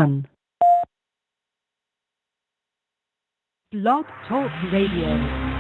One. Blog Talk Radio.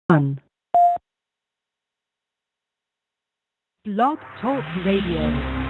One. Blog Talk Radio.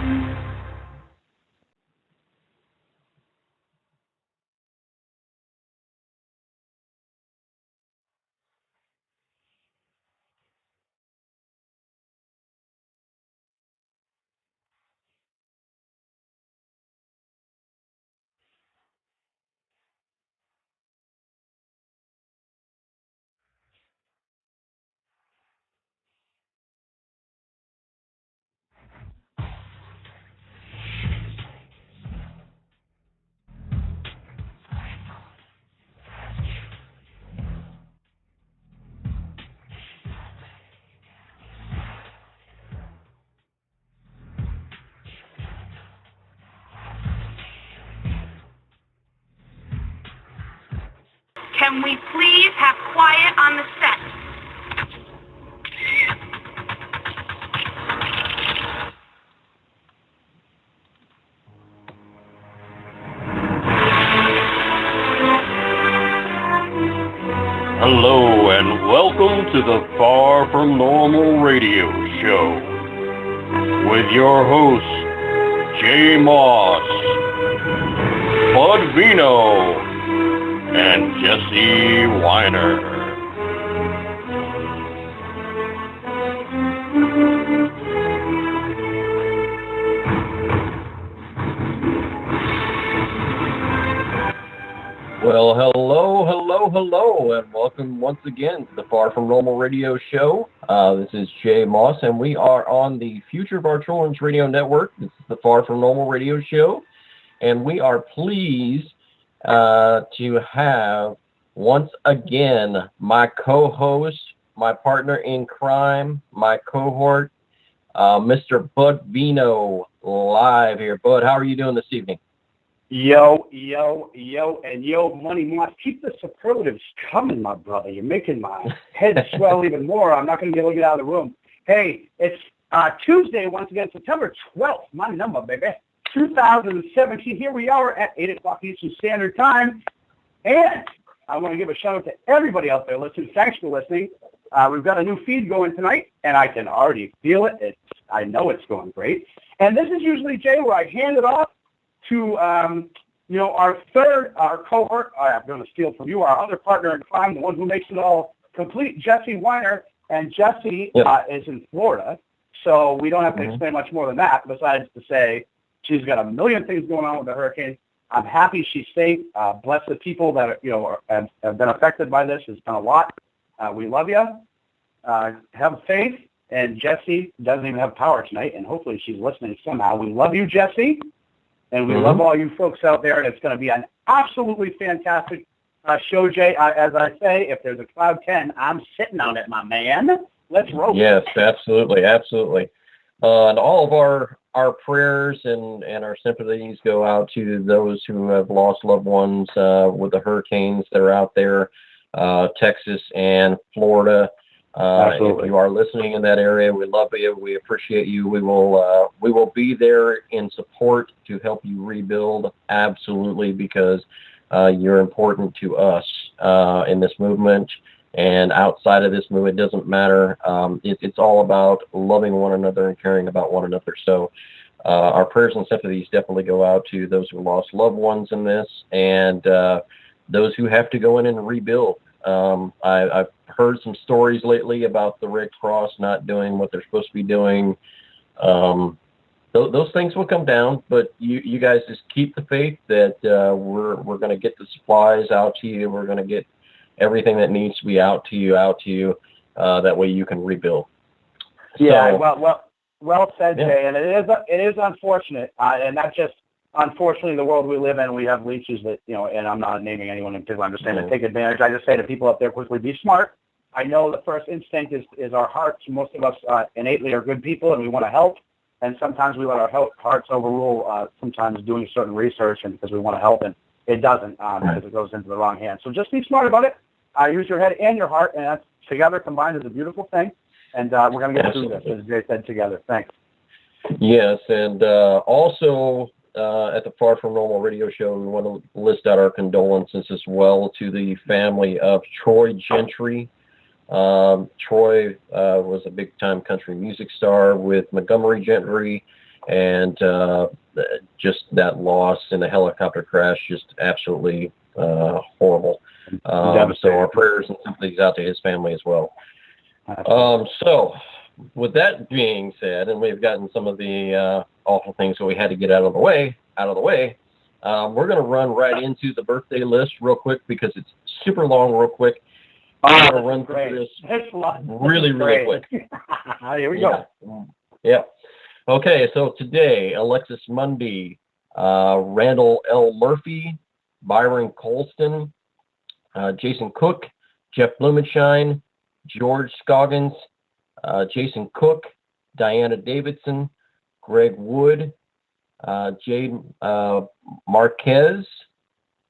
Can we please have quiet on the set? Hello and welcome to the Far From Normal Radio Show with your hosts Jay Moss, Bud Veno, and Jesse Weiner. Well, hello, and welcome once again to the Far From Normal Radio Show. This is Jay Moss, and we are on the Future of Our Children's Radio Network. This is the Far From Normal Radio Show, and we are pleased to have, once again, my co-host, my partner in crime, my cohort, Mr. Bud Veno, live here. Bud, how are you doing this evening? Yo, and Money Moss, keep the superlatives coming, my brother. You're making my head swell even more. I'm not going to be able to get out of the room. Hey, it's Tuesday, once again, September 12th, my number, baby, 2017. Here we are at 8 o'clock Eastern Standard Time. And I want to give a shout-out to everybody out there listening. Thanks for listening. We've got a new feed going tonight, and I can already feel it. I know it's going great. And this is usually, Jay, where I hand it off to, our cohort. I'm going to steal from you, our other partner in crime, the one who makes it all complete, Jesse Weiner. And Jesse is in Florida, so we don't have to explain much more than that, besides to say she's got a million things going on with the hurricane. I'm happy she's safe. Bless the people that have been affected by this. It's been a lot. We love you. Have faith. And Jesse doesn't even have power tonight, and hopefully she's listening somehow. We love you, Jesse, and we love all you folks out there. And it's going to be an absolutely fantastic show, Jay. As I say, if there's a Cloud 10, I'm sitting on it, my man. Let's roll. Yes, absolutely, absolutely. And all of our prayers and our sympathies go out to those who have lost loved ones with the hurricanes that are out there, Texas and Florida. If you are listening in that area, we love you. We appreciate you. We will be there in support to help you rebuild. Absolutely, because you're important to us in this movement and outside of this movement. It doesn't matter. It's all about loving one another and caring about one another. So our prayers and sympathies definitely go out to those who lost loved ones in this and those who have to go in and rebuild. I've heard some stories lately about the Red Cross not doing what they're supposed to be doing. Those things will come down, but you guys just keep the faith that we're going to get the supplies out to you. We're going to get everything that needs to be out to you. That way you can rebuild. Yeah, so, well said, Jay. And it is unfortunate, and not just unfortunately the world we live in. We have leeches that and I'm not naming anyone in particular. I'm just saying to take advantage. I just say to people up there, quickly be smart. I know the first instinct is our hearts. Most of us innately are good people, and we want to help. And sometimes we let our hearts overrule sometimes doing certain research and because we want to help, and it doesn't because it goes into the wrong hands. So just be smart about it. Use your head and your heart, and that's together combined is a beautiful thing. And we're going to get through this, as Jay said, together. Thanks. Yes, and also at the Far From Normal radio show, we want to list out our condolences as well to the family of Troy Gentry. Troy was a big-time country music star with Montgomery Gentry, and just that loss in a helicopter crash, just absolutely horrible. So our prayers and sympathies out to his family as well. So with that being said, and we've gotten some of the awful things that we had to get out of the way, we're going to run right into the birthday list real quick because it's super long real quick. I'm going to run through this really quick. Here we go. Yeah. Okay, so today, Alexis Mundy, Randall L. Murphy, Byron Colston, Jason Cook, Jeff Blumenshine, George Scoggins, Jason Cook, Diana Davidson, Greg Wood, Jade Marquez,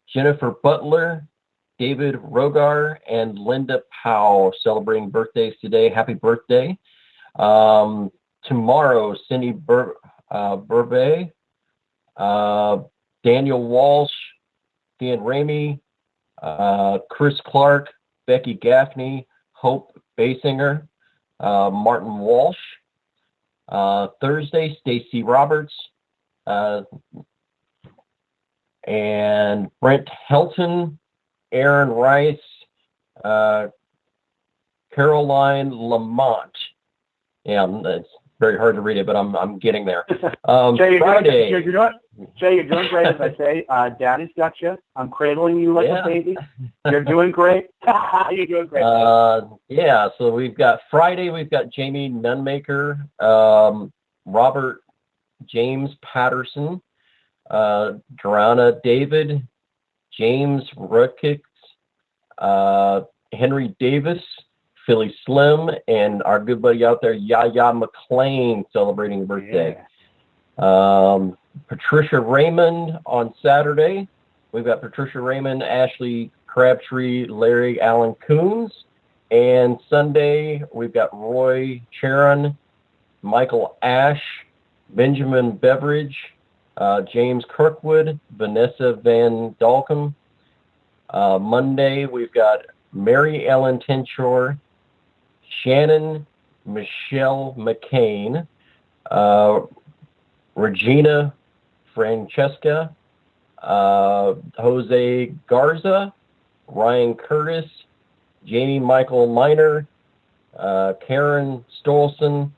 Jennifer Butler, David Rogar, and Linda Powell celebrating birthdays today. Happy birthday. Tomorrow, Cindy Burbe, Daniel Walsh, Dan Ramey, Chris Clark, Becky Gaffney, Hope Basinger, Martin Walsh. Thursday, Stacy Roberts, and Brent Helton, Aaron Rice, Caroline Lamont. Yeah, it's very hard to read it, but I'm getting there. Jay, Friday. you're doing great, as I say. Daddy's got you. I'm cradling you like a baby. You're doing great. You're doing great. So we've got Friday, we've got Jamie Nunmaker, Robert James Patterson, Joanna David, James Ruckix, Henry Davis, Philly Slim, and our good buddy out there, Yaya McLean, celebrating a birthday. Yeah. Patricia Raymond on Saturday. We've got Patricia Raymond, Ashley Crabtree, Larry Allen Coons. And Sunday, we've got Roy Charon, Michael Ash, Benjamin Beveridge, James Kirkwood, Vanessa Van Dalkum. Monday, we've got Mary Ellen Tenshore, Shannon Michelle McCain, Regina Francesca, Jose Garza, Ryan Curtis, Jamie Michael Miner, Karen Stolson,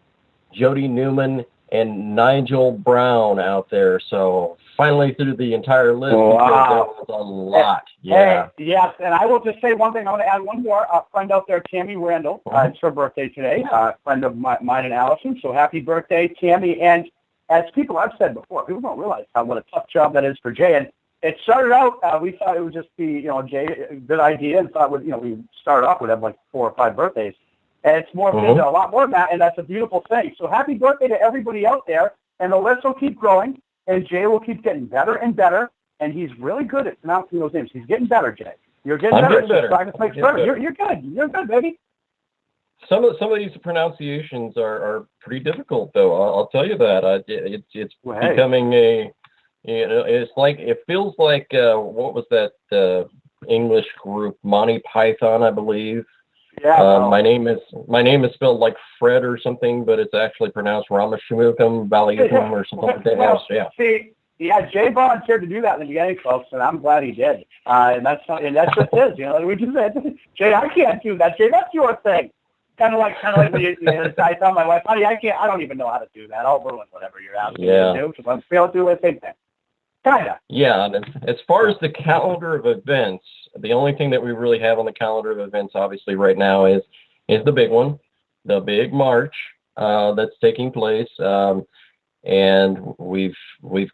Jody Newman, and Nigel Brown out there. So finally through the entire list, wow. because there was a lot. Yeah. Hey, yes, and I will just say one thing. I want to add one more. A friend out there, Tammy Randall. It's her birthday today. A friend of mine and Allison. So happy birthday, Tammy. And as people I've said before, people don't realize what a tough job that is for Jay. And it started out, we thought it would just be, Jay, a good idea, and thought, we started off with have like 4 or 5 birthdays. And it's more into a lot more than that, and that's a beautiful thing. So happy birthday to everybody out there, and the list will keep growing, and Jay will keep getting better and better, and he's really good at pronouncing those names. He's getting better, Jay. You're getting better. You're good. You're good, baby. Some of these pronunciations are pretty difficult, though. I'll tell you that. It's becoming a, it's like, it feels like, what was that English group, Monty Python, I believe. Yeah. My name is spelled like Fred or something, but it's actually pronounced Ramashumukum Valium or something like that. Well, see, Jay volunteered to do that in the beginning, folks, and I'm glad he did. And that's just is, we just said, Jay, I can't do that. Jay, that's your thing. Kind of like when I tell my wife, honey, I don't even know how to do that. I'll ruin whatever you're asking me to do, because I'm failing to do the same thing. Kinda. Yeah, and as far as the calendar of events, the only thing that we really have on the calendar of events, obviously, right now is the big one, the big march that's taking place, and we've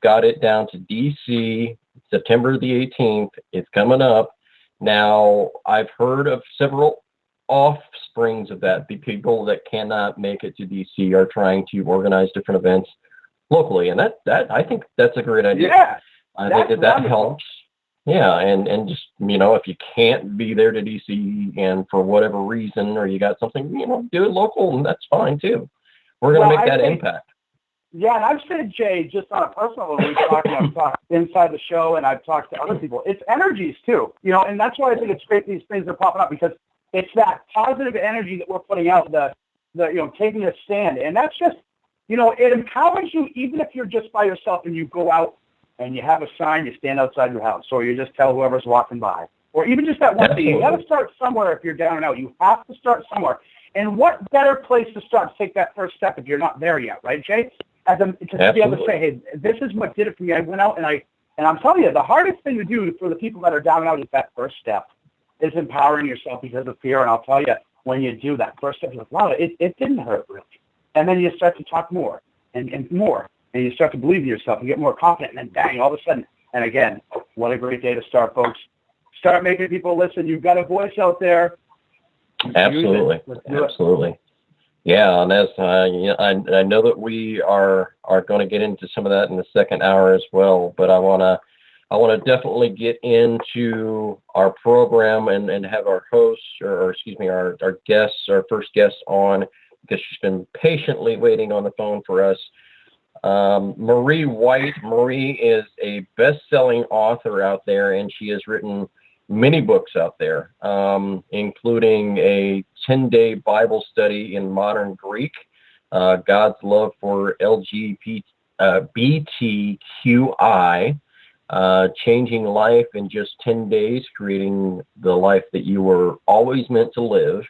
got it down to DC, September the 18th. It's coming up. Now, I've heard of several offsprings of that. The people that cannot make it to DC are trying to organize different events locally, and that I think that's a great idea. Yeah, I think that helps. Yeah, and just, if you can't be there to DC and for whatever reason, or you got something, do it local, and that's fine too. We're going to make that impact. Yeah, and I've said, Jay, just on a personal level, I've talked inside the show, and I've talked to other people. It's energies too, and that's why I think it's great these things are popping up, because it's that positive energy that we're putting out, the taking a stand, and that's just, it empowers you, even if you're just by yourself and you go out and you have a sign, you stand outside your house, or you just tell whoever's walking by, or even just that one thing. You got to start somewhere if you're down and out. You have to start somewhere. And what better place to start to take that first step if you're not there yet, right, Jay? To be able to say, hey, this is what did it for me. I went out and I'm telling you, the hardest thing to do for the people that are down and out is that first step. Is empowering yourself because of fear. And I'll tell you, when you do that first step, you're like, wow, it didn't hurt really. And then you start to talk more and more, and you start to believe in yourself and get more confident, and then bang, all of a sudden. And again, what a great day to start, folks. Start making people listen. You've got a voice out there. Absolutely. Yeah, and as I know that we are going to get into some of that in the second hour as well, but I want to definitely get into our program and have our host, or excuse me, our guests, our first guest on, because she's been patiently waiting on the phone for us. Marie White. Marie is a best-selling author out there, and she has written many books out there, including a 10-day Bible study in modern Greek, God's love for LGBTQI, changing life in just 10 days, creating the life that you were always meant to live.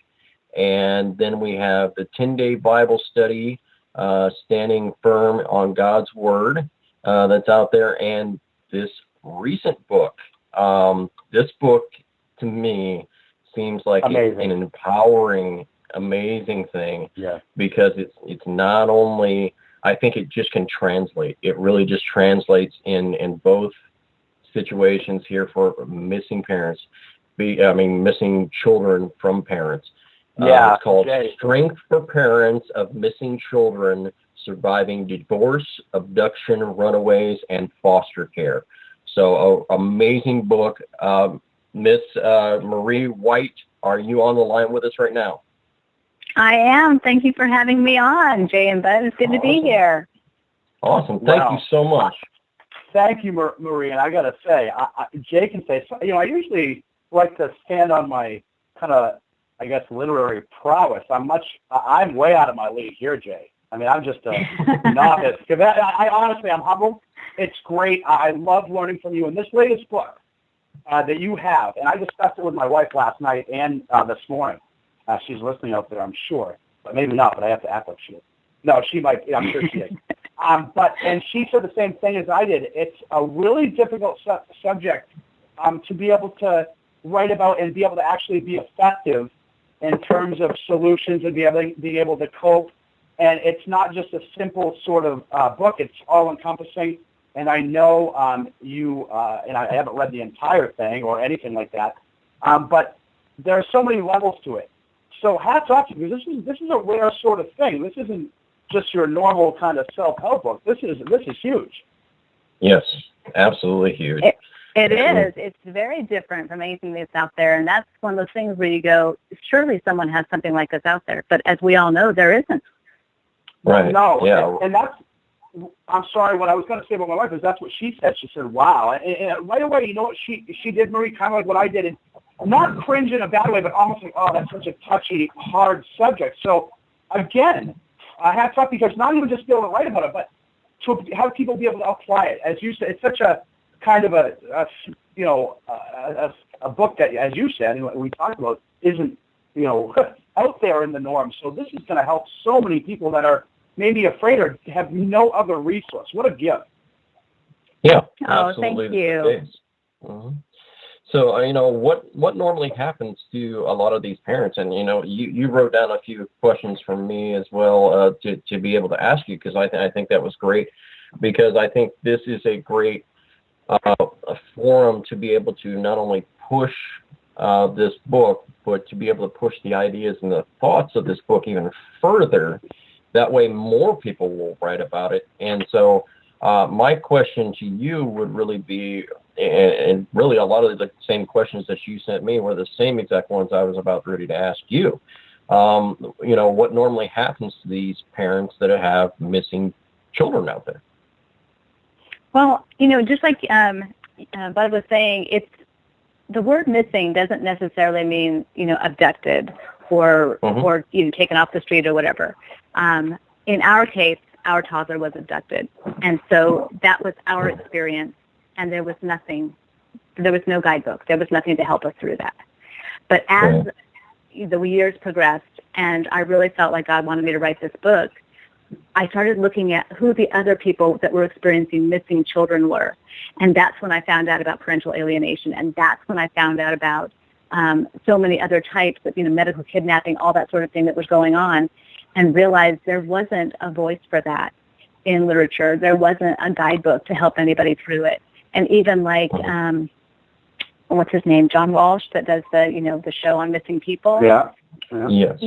And then we have the 10-day Bible study, standing firm on God's word, that's out there. And this recent book, this book to me seems like an empowering, amazing thing. Yeah. Because it's not only, I think it just can translate. It really just translates in both situations here for missing parents, missing children from parents. It's called Strength for Parents of Missing Children Surviving Divorce, Abduction, Runaways, and Foster Care. So, amazing book. Miss Marie White, are you on the line with us right now? I am. Thank you for having me on, Jay and Bud. It's good to be here. Awesome. Thank you so much. Thank you, Marie. And I got to say, Jay can say, I usually like to stand on my kind of, I guess, literary prowess. I'm way out of my league here, Jay. I mean, I'm just a novice. I honestly, I'm humbled. It's great. I love learning from you. And this latest book that you have, and I discussed it with my wife last night and this morning. She's listening out there, I'm sure. But maybe not, but I have to act like she is. No, she might. I'm sure she is. And she said the same thing as I did. It's a really difficult subject to be able to write about and be able to actually be effective in terms of solutions and being able to cope. And it's not just a simple sort of book. It's all-encompassing. And I know you, and I haven't read the entire thing or anything like that, but there are so many levels to it. So hats off to you. This is a rare sort of thing. This isn't just your normal kind of self-help book. This is huge. Yes, absolutely huge. It is. It's very different from anything that's out there, and that's one of those things where you go, surely someone has something like this out there. But as we all know, there isn't. Right. No, yeah. and that's, I'm sorry, what I was going to say about my wife is that's what she said. She said, wow. And right away, you know what she did, Marie, kind of like what I did, and not cringe in a bad way, but almost like, oh, that's such a touchy, hard subject. So, again, hats off, because not even just be able to write about it, but to have people be able to apply it. As you said, it's such a kind of a book that, as you said, and what we talked about, isn't, out there in the norm. So this is going to help so many people that are maybe afraid or have no other resource. What a gift. Yeah, Oh, absolutely. thank you. Mm-hmm. So, what normally happens to a lot of these parents, and, you wrote down a few questions from me as well to be able to ask you, because I think that was great, because I think this is a great a forum to be able to not only push this book, but to be able to push the ideas and the thoughts of this book even further. That way more people will write about it. And so my question to you would really be, and really a lot of the same questions that you sent me were the same exact ones I was about ready to ask you. What normally happens to these parents that have missing children out there? Well, just like Bud was saying, it's the word missing doesn't necessarily mean, abducted or taken off the street or whatever. In our case, our toddler was abducted, and so that was our experience, and there was no guidebook. There was nothing to help us through that. But as the years progressed, and I really felt like God wanted me to write this book, I started looking at who the other people that were experiencing missing children were. And that's when I found out about parental alienation. And that's when I found out about so many other types of, medical kidnapping, all that sort of thing that was going on, and realized there wasn't a voice for that in literature. There wasn't a guidebook to help anybody through it. And even like, what's his name, John Walsh, that does the show on missing people. Yeah. Yes.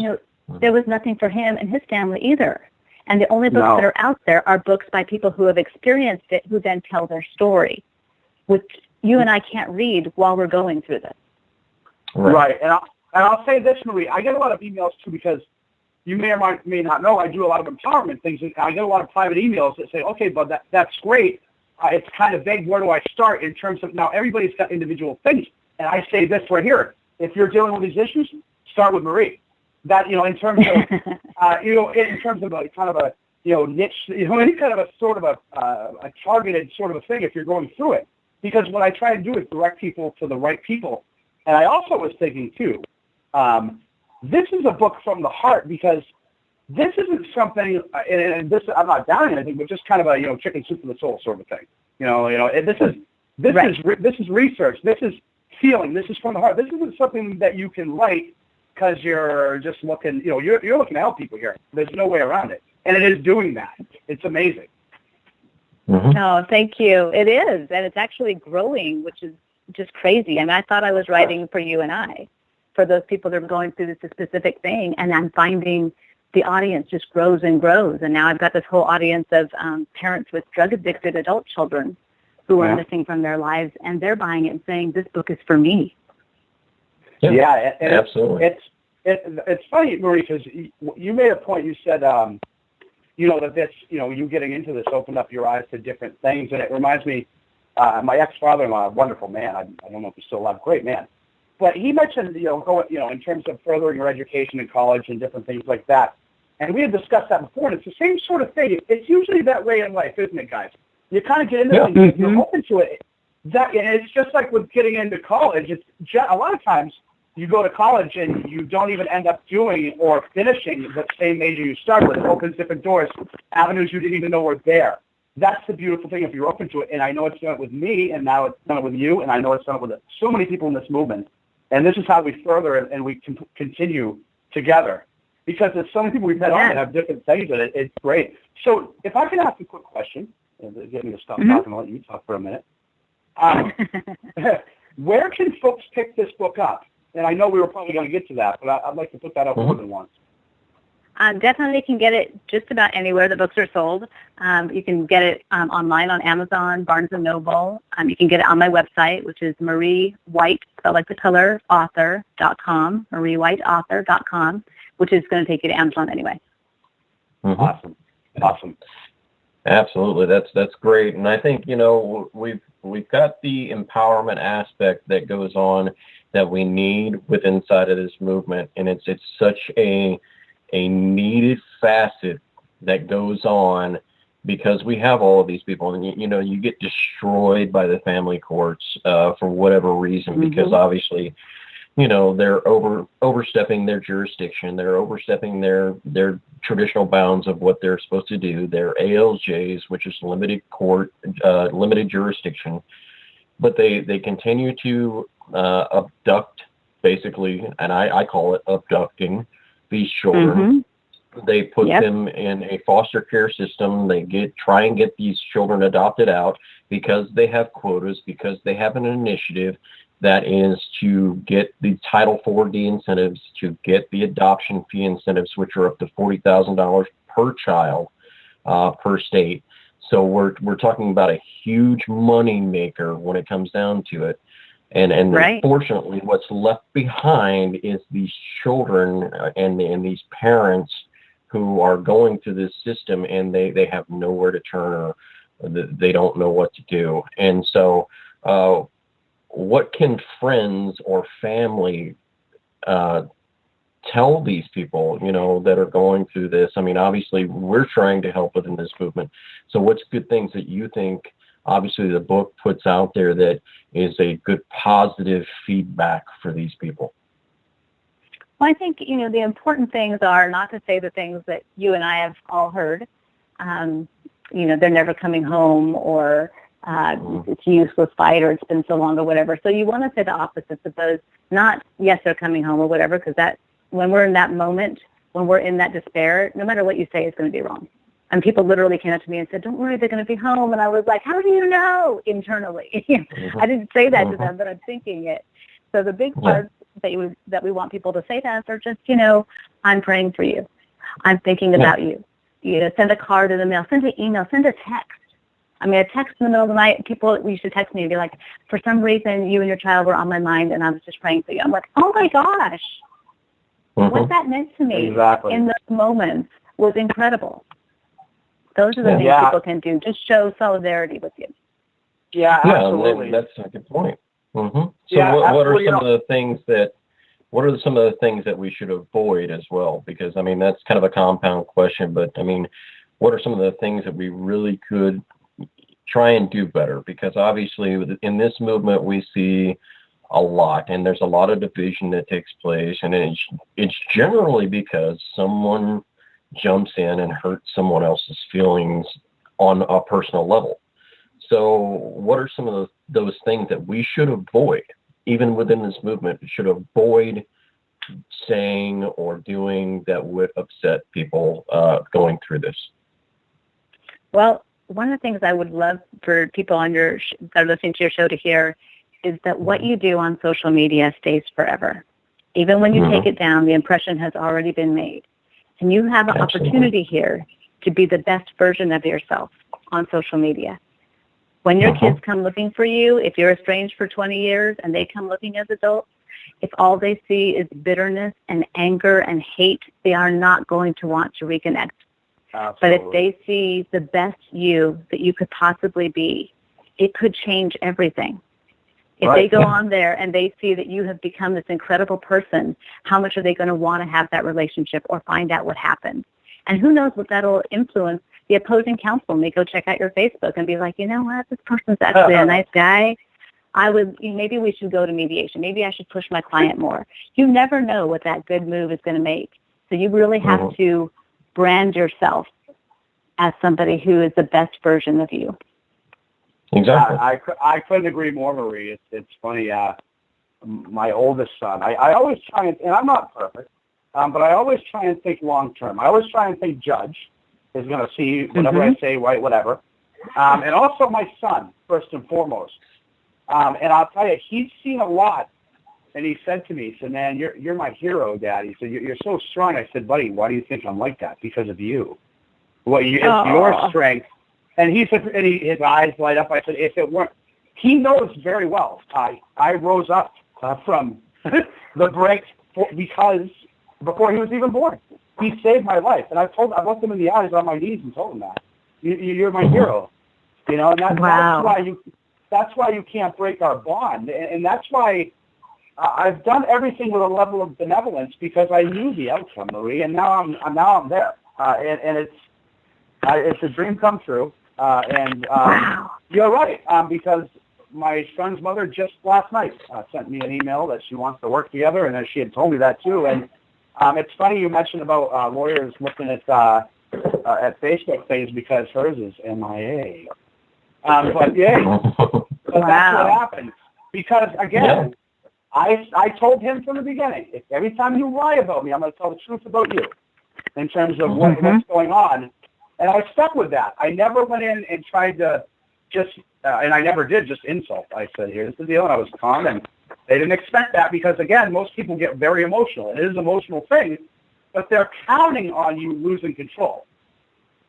There was nothing for him and his family either. And the only books that are out there are books by people who have experienced it, who then tell their story, which you and I can't read while we're going through this. Right. And I'll say this, Marie. I get a lot of emails, too, because you may or may not know I do a lot of empowerment things. And I get a lot of private emails that say, okay, Bud, that's great. It's kind of vague. Where do I start in terms of, now everybody's got individual things. And I say this right here. If you're dealing with these issues, start with Marie. That, in terms of, in terms of a kind of a, niche, any kind of a sort of a targeted sort of a thing if you're going through it. Because what I try to do is direct people to the right people. And I also was thinking, too, this is a book from the heart, because this isn't something, and this, I'm not downing anything, but just kind of a, chicken soup for the soul sort of thing. This is research. This is feeling. This is from the heart. This isn't something that you can write because you're just looking, you're looking to help people here. There's no way around it. And it is doing that. It's amazing. Mm-hmm. No, thank you. It is. And it's actually growing, which is just crazy. I mean, I thought I was writing for you and I, for those people that are going through this specific thing. And I'm finding the audience just grows and grows. And now I've got this whole audience of parents with drug-addicted adult children who are missing from their lives. And they're buying it and saying, this book is for me. Yeah, and absolutely. It's funny, Marie, because you made a point. You said, that this, you getting into this opened up your eyes to different things, and it reminds me, my ex-father-in-law, a wonderful man. I don't know if he's still alive. Great man. But he mentioned, in terms of furthering your education in college and different things like that. And we had discussed that before, and it's the same sort of thing. It's usually that way in life, isn't it, guys? You kind of get into things, you're open to it. And it's just like with getting into college. It's a lot of times you go to college and you don't even end up doing or finishing the same major you started with. It opens different doors, avenues you didn't even know were there. That's the beautiful thing if you're open to it. And I know it's done it with me, and now it's done it with you, and I know it's done it with so many people in this movement. And this is how we further and we can continue together. Because there's so many people we've met on that have different things, and it's great. So if I can ask a quick question, and get me to stop talking and let you talk for a minute. Where can folks pick this book up? And I know we were probably going to get to that, but I'd like to put that up more than once. Definitely can get it just about anywhere the books are sold. You can get it online on Amazon, Barnes & Noble. You can get it on my website, which is Marie White, spelled like the color, author.com, mariewhiteauthor.com, which is going to take you to Amazon anyway. Awesome. Absolutely, that's great, and I think we've got the empowerment aspect that goes on that we need within inside of this movement, and it's such a needed facet that goes on because we have all of these people, and you get destroyed by the family courts for whatever reason because obviously they're overstepping their jurisdiction. They're overstepping their traditional bounds of what they're supposed to do. They're ALJs, which is limited court, limited jurisdiction. But they continue to abduct, basically, and I call it abducting these children. They put them in a foster care system. They try and get these children adopted out because they have quotas, because they have an initiative that is to get the Title IV incentives, to get the adoption fee incentives, which are up to $40,000 per child per state. So we're talking about a huge money maker when it comes down to it. And unfortunately, what's left behind is these children and these parents who are going through this system, and they have nowhere to turn, or they don't know what to do. And so what can friends or family tell these people, that are going through this? I mean, obviously, we're trying to help within this movement. So what's good things that you think, obviously, the book puts out there that is a good positive feedback for these people? Well, I think, the important things are not to say the things that you and I have all heard. They're never coming home, or it's a useless fight, or it's been so long, or whatever. So you want to say the opposites of those. Not, yes, they're coming home, or whatever, because that, when we're in that moment, when we're in that despair, no matter what you say, it's going to be wrong. And people literally came up to me and said, "Don't worry, they're going to be home." And I was like, "How do you know?" Internally. I didn't say that to them, but I'm thinking it. So the big parts that we want people to say to us are just, I'm praying for you. I'm thinking about you. Send a card in the mail, send an email, send a text. I mean, a text in the middle of the night, people used to text me and be like, "For some reason, you and your child were on my mind, and I was just praying for you." I'm like, oh my gosh, what that meant to me in those moments was incredible. Those are the things people can do. Just show solidarity with you. Yeah, absolutely. That's a good point. So what are some of the things that we should avoid as well? Because, I mean, that's kind of a compound question, but, I mean, what are some of the things that we really could try and do better? Because obviously in this movement we see a lot, and there's a lot of division that takes place, and it's generally because someone jumps in and hurts someone else's feelings on a personal level. So what are some of those things that we should avoid, even within this movement, should avoid saying or doing that would upset people going through this? Well, one of the things I would love for people that are listening to your show to hear is that what you do on social media stays forever. Even when you take it down, the impression has already been made. And you have an opportunity here to be the best version of yourself on social media. When your kids come looking for you, if you're estranged for 20 years and they come looking as adults, if all they see is bitterness and anger and hate, they are not going to want to reconnect. Absolutely. But if they see the best you that you could possibly be, it could change everything. If they go on there and they see that you have become this incredible person, how much are they going to want to have that relationship or find out what happened? And who knows what that'll influence. The opposing counsel may go check out your Facebook and be like, you know what, this person's actually a nice guy. Maybe we should go to mediation. Maybe I should push my client more. You never know what that good move is going to make. So you really have to brand yourself as somebody who is the best version of you. Exactly. I couldn't agree more, Marie. It's funny. My oldest son, I always try and I'm not perfect, but I always try and think long term. I always try and think Judge is going to see whatever I say, right, whatever. And also my son, first and foremost. And I'll tell you, he's seen a lot. And he said to me, he said, man, you're my hero, Dad. He said, you're so strong. I said, buddy, why do you think I'm like that? Because of you. It's your strength. And he said, and his eyes light up. I said, if it weren't, he knows very well. I rose up from the brink because before he was even born. He saved my life. And I looked him in the eyes on my knees and told him that. You're my hero. You know, and that's why you can't break our bond. And that's why I've done everything with a level of benevolence because I knew the outcome, Marie, and now I'm there. And it's a dream come true. You're right, because my son's mother just last night sent me an email that she wants to work together, and she had told me that too. And it's funny you mentioned about lawyers looking at Facebook things because hers is MIA. But yeah, that's what happened. Because again, I told him from the beginning, if every time you lie about me, I'm going to tell the truth about you in terms of what's going on. And I stuck with that. I never went in and tried to and I never did just insult. I said, here's the deal, and I was calm, and they didn't expect that because, again, most people get very emotional. It is an emotional thing, but they're counting on you losing control.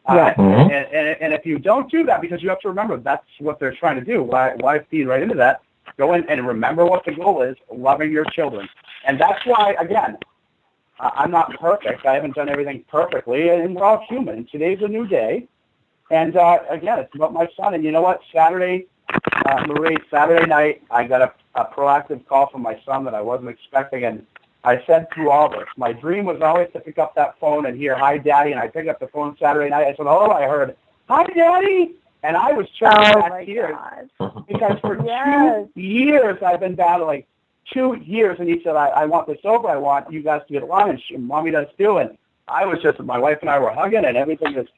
And if you don't do that, because you have to remember that's what they're trying to do. Why feed right into that? Go in and remember what the goal is, loving your children. And that's why, again, I'm not perfect. I haven't done everything perfectly, and we're all human. Today's a new day. And, again, it's about my son. And you know what? Saturday night, I got a proactive call from my son that I wasn't expecting. And I said through all this, my dream was always to pick up that phone and hear, hi, Daddy. And I picked up the phone Saturday night. I said, I heard, hi, Daddy. And I was choking back tears because for 2 years I've been battling. 2 years, and he said, I want this over. I want you guys to get along, and Mommy does too. And I was my wife and I were hugging, and everything is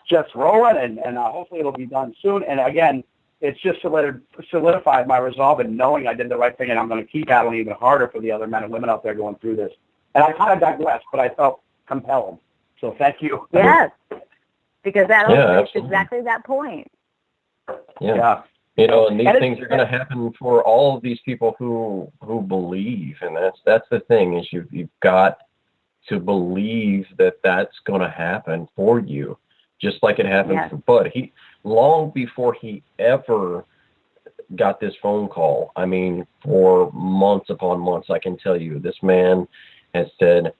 just rolling, and hopefully it'll be done soon. And again, it's just solidified my resolve in knowing I did the right thing, and I'm going to keep battling even harder for the other men and women out there going through this. And I kind of digressed, but I felt compelled. So thank you. Yes, because that is exactly that point. Yeah. You know, and these things are going to happen for all of these people who believe, and that's the thing is you've got to believe that that's going to happen for you, just like it happened for Bud. He long before he ever got this phone call. I mean, for months upon months, I can tell you, this man has said,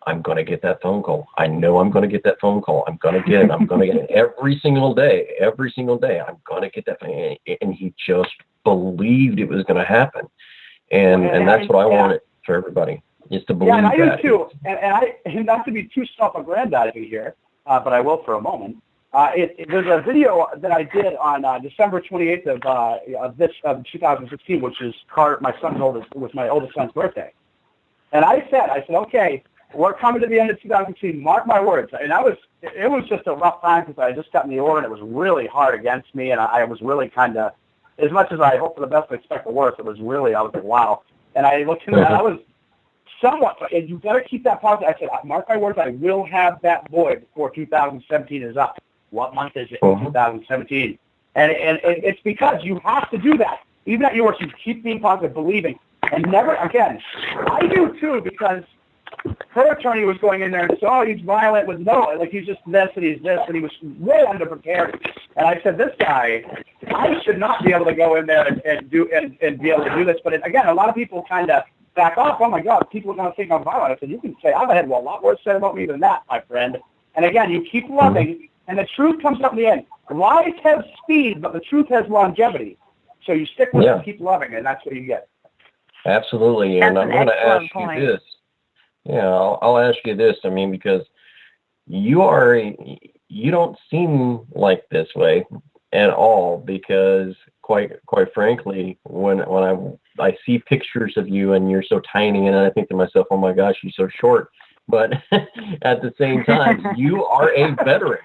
I'm going to get that phone call. I know I'm going to get that phone call. I'm going to get it. I'm going to get it every single day. I'm going to get that phone. And he just believed it was going to happen. And that's what I wanted for everybody, is to believe that. Yeah, and I do too. And not to be too self-aggrandizing here, but I will for a moment. There's a video that I did on December 28th of 2016, which is my oldest son's birthday. And I said, okay, we're coming to the end of 2016. Mark my words. And it was just a rough time because I had just gotten the order, and it was really hard against me. And I was really kind of, as much as I hope for the best and expect the worst, I was like, wow. And I looked into that. I was somewhat, and you've got to keep that positive. I said, mark my words, I will have that boy before 2017 is up. What month is it in 2017? And it's because you have to do that. Even at yours, you keep being positive, believing. And never, again, I do too, because her attorney was going in there and said, he's violent with he's just this and he's this, and he was way underprepared. And I said, this guy, I should not be able to go in there and be able to do this. But again, a lot of people kind of back off. Oh my God, people are going to think I'm violent. I said, you can say, I've had a lot worse said about me than that, my friend. And again, you keep loving, and the truth comes up in the end. Lies have speed, but the truth has longevity. So you stick with it, keep loving it, and that's what you get. Absolutely, and I'm going to ask you this. Yeah, I'll ask you this. I mean, because you don't seem like this way at all. Because quite frankly, when I see pictures of you and you're so tiny, and I think to myself, oh my gosh, you're so short. But at the same time, you are a veteran.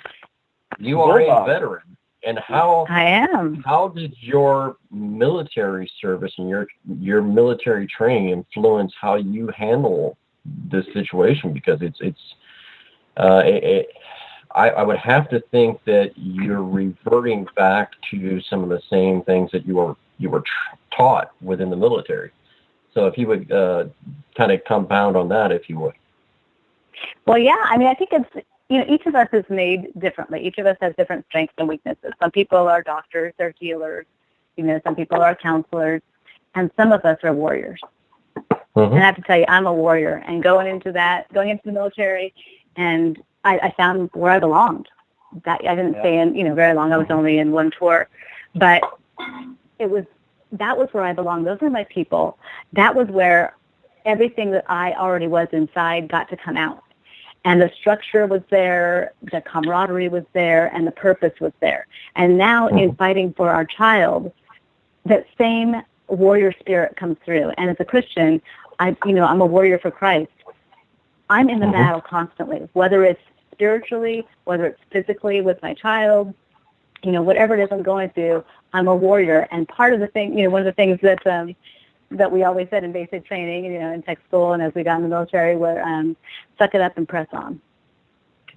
You are a veteran. And how did your military service and your military training influence how you handle this situation? Because I would have to think that you're reverting back to some of the same things that you were taught within the military. So if you would kind of compound on that, if you would. Well, yeah. I mean, I think it's, each of us is made differently. Each of us has different strengths and weaknesses. Some people are doctors, they're healers. Some people are counselors, and some of us are warriors. And I have to tell you, I'm a warrior. And going into the military, and I found where I belonged. That I didn't stay in, very long. I was only in one tour, but that was where I belonged. Those were my people. That was where everything that I already was inside got to come out. And the structure was there, the camaraderie was there, and the purpose was there. And now in fighting for our child, that same warrior spirit comes through. And as a Christian, I'm a warrior for Christ. I'm in the battle constantly, whether it's spiritually, whether it's physically with my child, whatever it is I'm going through, I'm a warrior. And part of the thing, one of the things that we always said in basic training, in tech school and as we got in the military, were suck it up and press on.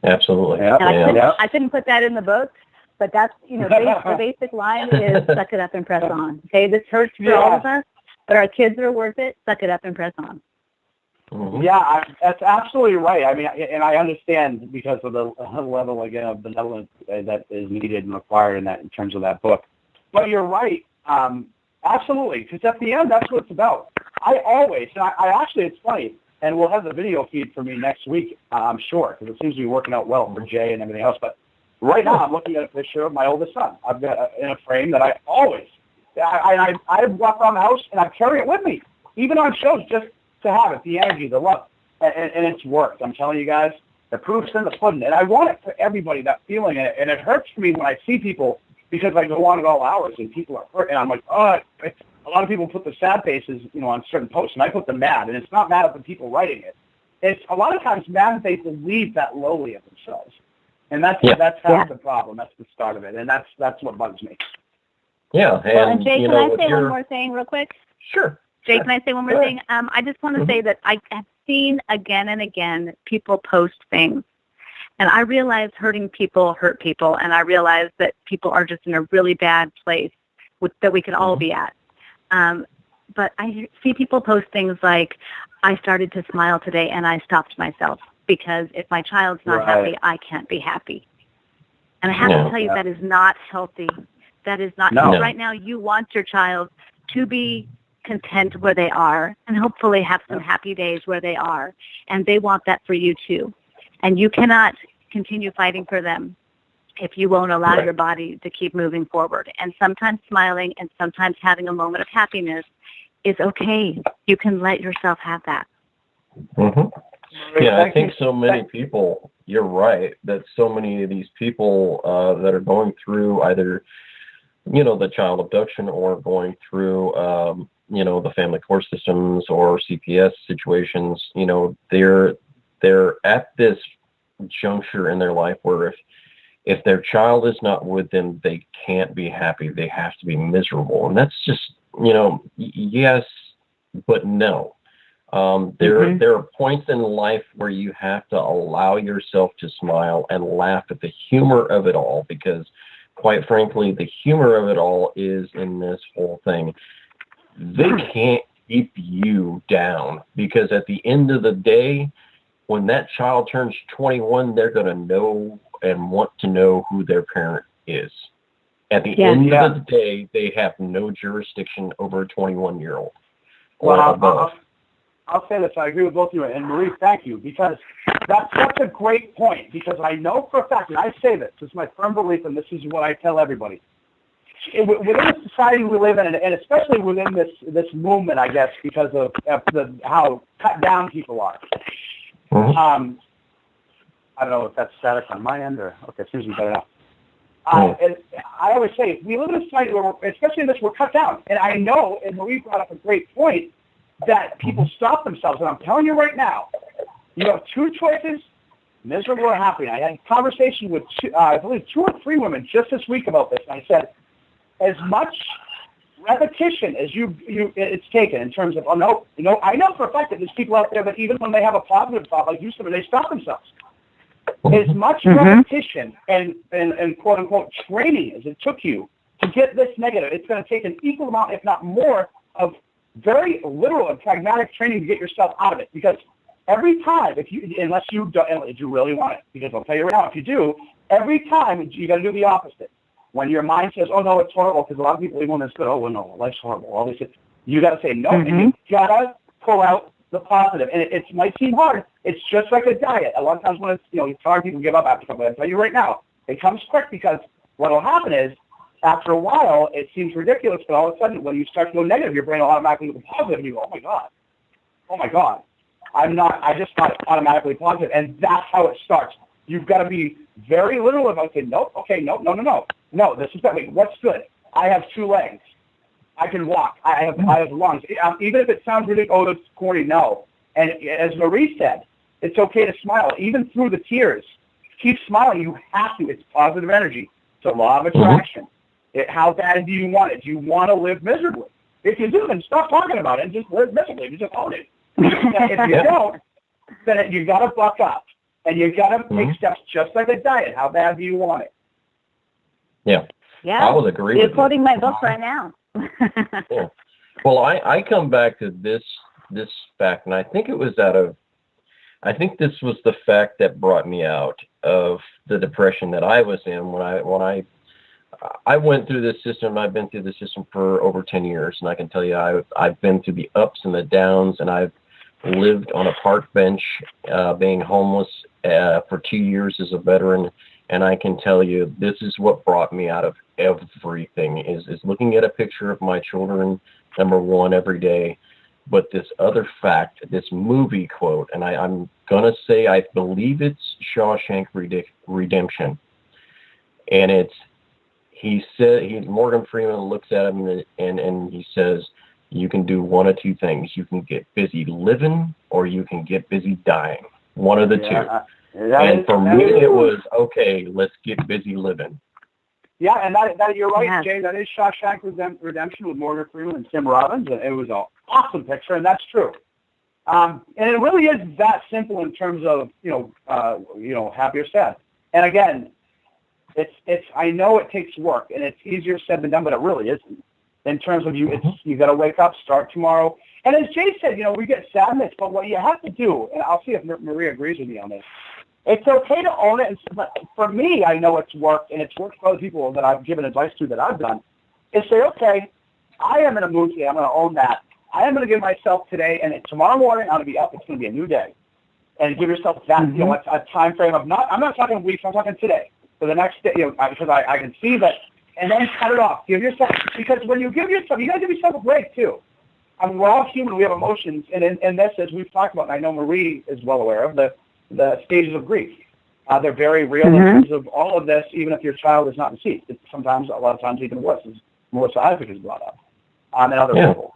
Absolutely. I couldn't put that in the book, but that's, the basic line is suck it up and press on. Okay, this hurts for all of us, but our kids are worth it. Suck it up and press on. Yeah, that's absolutely right. I mean, and I understand because of the level, again, of benevolence that is needed and required in terms of that book. But you're right. Absolutely, because at the end, that's what it's about. I always, and I actually, it's funny, and we'll have the video feed for me next week, I'm sure, because it seems to be working out well for Jay and everything else. But right now, I'm looking at a picture of my oldest son. I've got in a frame that I always, I walk around the house and I carry it with me, even on shows, just to have it, the energy, the love, and it's worked. I'm telling you guys, the proof's in the pudding, and I want it for everybody, that feeling, and it hurts for me when I see people. Because I go on at all hours and people are hurt, and I'm like, a lot of people put the sad faces, on certain posts, and I put the mad, and it's not mad at the people writing it. It's a lot of times mad that they believe that lowly of themselves, and that's half the problem. That's the start of it, and that's what bugs me. Yeah, and Jay, can I say one more thing real quick? Sure. Jay, can I say one more thing? I just want to say that I have seen again and again people post things. And I realize hurting people hurt people, and I realize that people are just in a really bad place that we can all be at. But I see people post things like, I started to smile today and I stopped myself because if my child's not happy, I can't be happy. And I have to tell you, that is not healthy. That is not healthy. Right now, you want your child to be content where they are and hopefully have some happy days where they are. And they want that for you too. And you cannot continue fighting for them if you won't allow your body to keep moving forward. And sometimes smiling and sometimes having a moment of happiness is okay. You can let yourself have that. Yeah, I think so many people, you're right, that so many of these people that are going through either, the child abduction or going through, the family court systems or CPS situations, they're at this juncture in their life where if their child is not with them, they can't be happy. They have to be miserable. And that's just, yes, but no. There are points in life where you have to allow yourself to smile and laugh at the humor of it all, because quite frankly, the humor of it all is in this whole thing. They can't keep you down, because at the end of the day, when that child turns 21, they're going to know and want to know who their parent is. At the end of the day, they have no jurisdiction over a 21-year-old. Well, I'll say this. I agree with both of you. And Marie, thank you, because that's such a great point, because I know for a fact, and I say this is my firm belief, and this is what I tell everybody. within the society we live in, and especially within this movement, I guess, because of how cut down people are. Mm-hmm. I don't know if that's static on my end or okay, it seems to be better now. And I always say we live in a society where, especially in this, we're cut down. And I know, and Marie brought up a great point, that people stop themselves. And I'm telling you right now, you have two choices: miserable or happy. I had a conversation with I believe 2 or 3 women just this week about this, and I said, as much repetition as it's taken in terms of, oh no, I know for a fact that there's people out there that even when they have a positive thought like you said, they stop themselves. As much repetition and quote unquote training as it took you to get this negative, it's going to take an equal amount, if not more, of very literal and pragmatic training to get yourself out of it. Because every time, unless you really want it, because I'll tell you right now, if you do, every time you got to do the opposite. When your mind says, "Oh no, it's horrible," because a lot of people, even when it's good, "Oh well, no, life's horrible," all these things, you got to say no, and you got to pull out the positive. And it might seem hard. It's just like a diet. A lot of times when it's hard, people give up after something. I'll tell you right now, it comes quick, because what will happen is, after a while, it seems ridiculous, but all of a sudden, when you start to go negative, your brain will automatically go positive, and you go, oh my God, I just got automatically positive, and that's how it starts. You've got to be very literal about saying, no, this is that. What's good? I have 2 legs. I can walk. I have lungs. Even if it sounds ridiculous, oh, that's corny, no. And as Marie said, it's okay to smile, even through the tears. Keep smiling. You have to. It's positive energy. It's a law of attraction. How bad do you want it? Do you want to live miserably? If you do, then stop talking about it and just live miserably. You just own it. If you don't, then you got to buck up. And you got to take steps just like a diet. How bad do you want it? Yeah. I would agree. You're quoting my book right now. Yeah. Well, I come back to this fact, and I think it was I think this was the fact that brought me out of the depression that I was in when I went through this system. I've been through this system for over 10 years, and I can tell you I've been through the ups and the downs, and I've lived on a park bench, being homeless for 2 years as a veteran, and I can tell you this is what brought me out of everything is looking at a picture of my children, number one, every day, but this other fact, this movie quote, and I'm gonna say I believe it's Shawshank Redemption, and Morgan Freeman looks at him and he says, you can do one of 2 things. You can get busy living, or you can get busy dying. One of the 2. And for me, it was, okay, let's get busy living. Yeah, and that you're right, Jay. That is Shawshank Redemption with Morgan Freeman and Tim Robbins. And it was an awesome picture, and that's true. And it really is that simple in terms of happy or sad. And again, it's I know it takes work, and it's easier said than done, but it really isn't. In terms of you got to wake up, start tomorrow. And as Jay said, we get sadness, but what you have to do, and I'll see if Maria agrees with me on this, it's okay to own it. But for me, I know it's worked, and it's worked for other people that I've given advice to that I've done, is say, okay, I am in a mood today. I'm going to own that. I am going to give myself today, and tomorrow morning I'm going to be up. It's going to be a new day. And give yourself that, a time frame of I'm not talking weeks, I'm talking today. For the next day, because I can see that. And then cut it off. Give yourself, because when you give yourself, you got to give yourself a break too. I mean, we're all human. We have emotions, and in this, as we've talked about, and I know Marie is well aware of the stages of grief. They're very real in terms of all of this. Even if your child is not deceased, it's a lot of times even worse, as Melissa Isaac has brought up, and other people.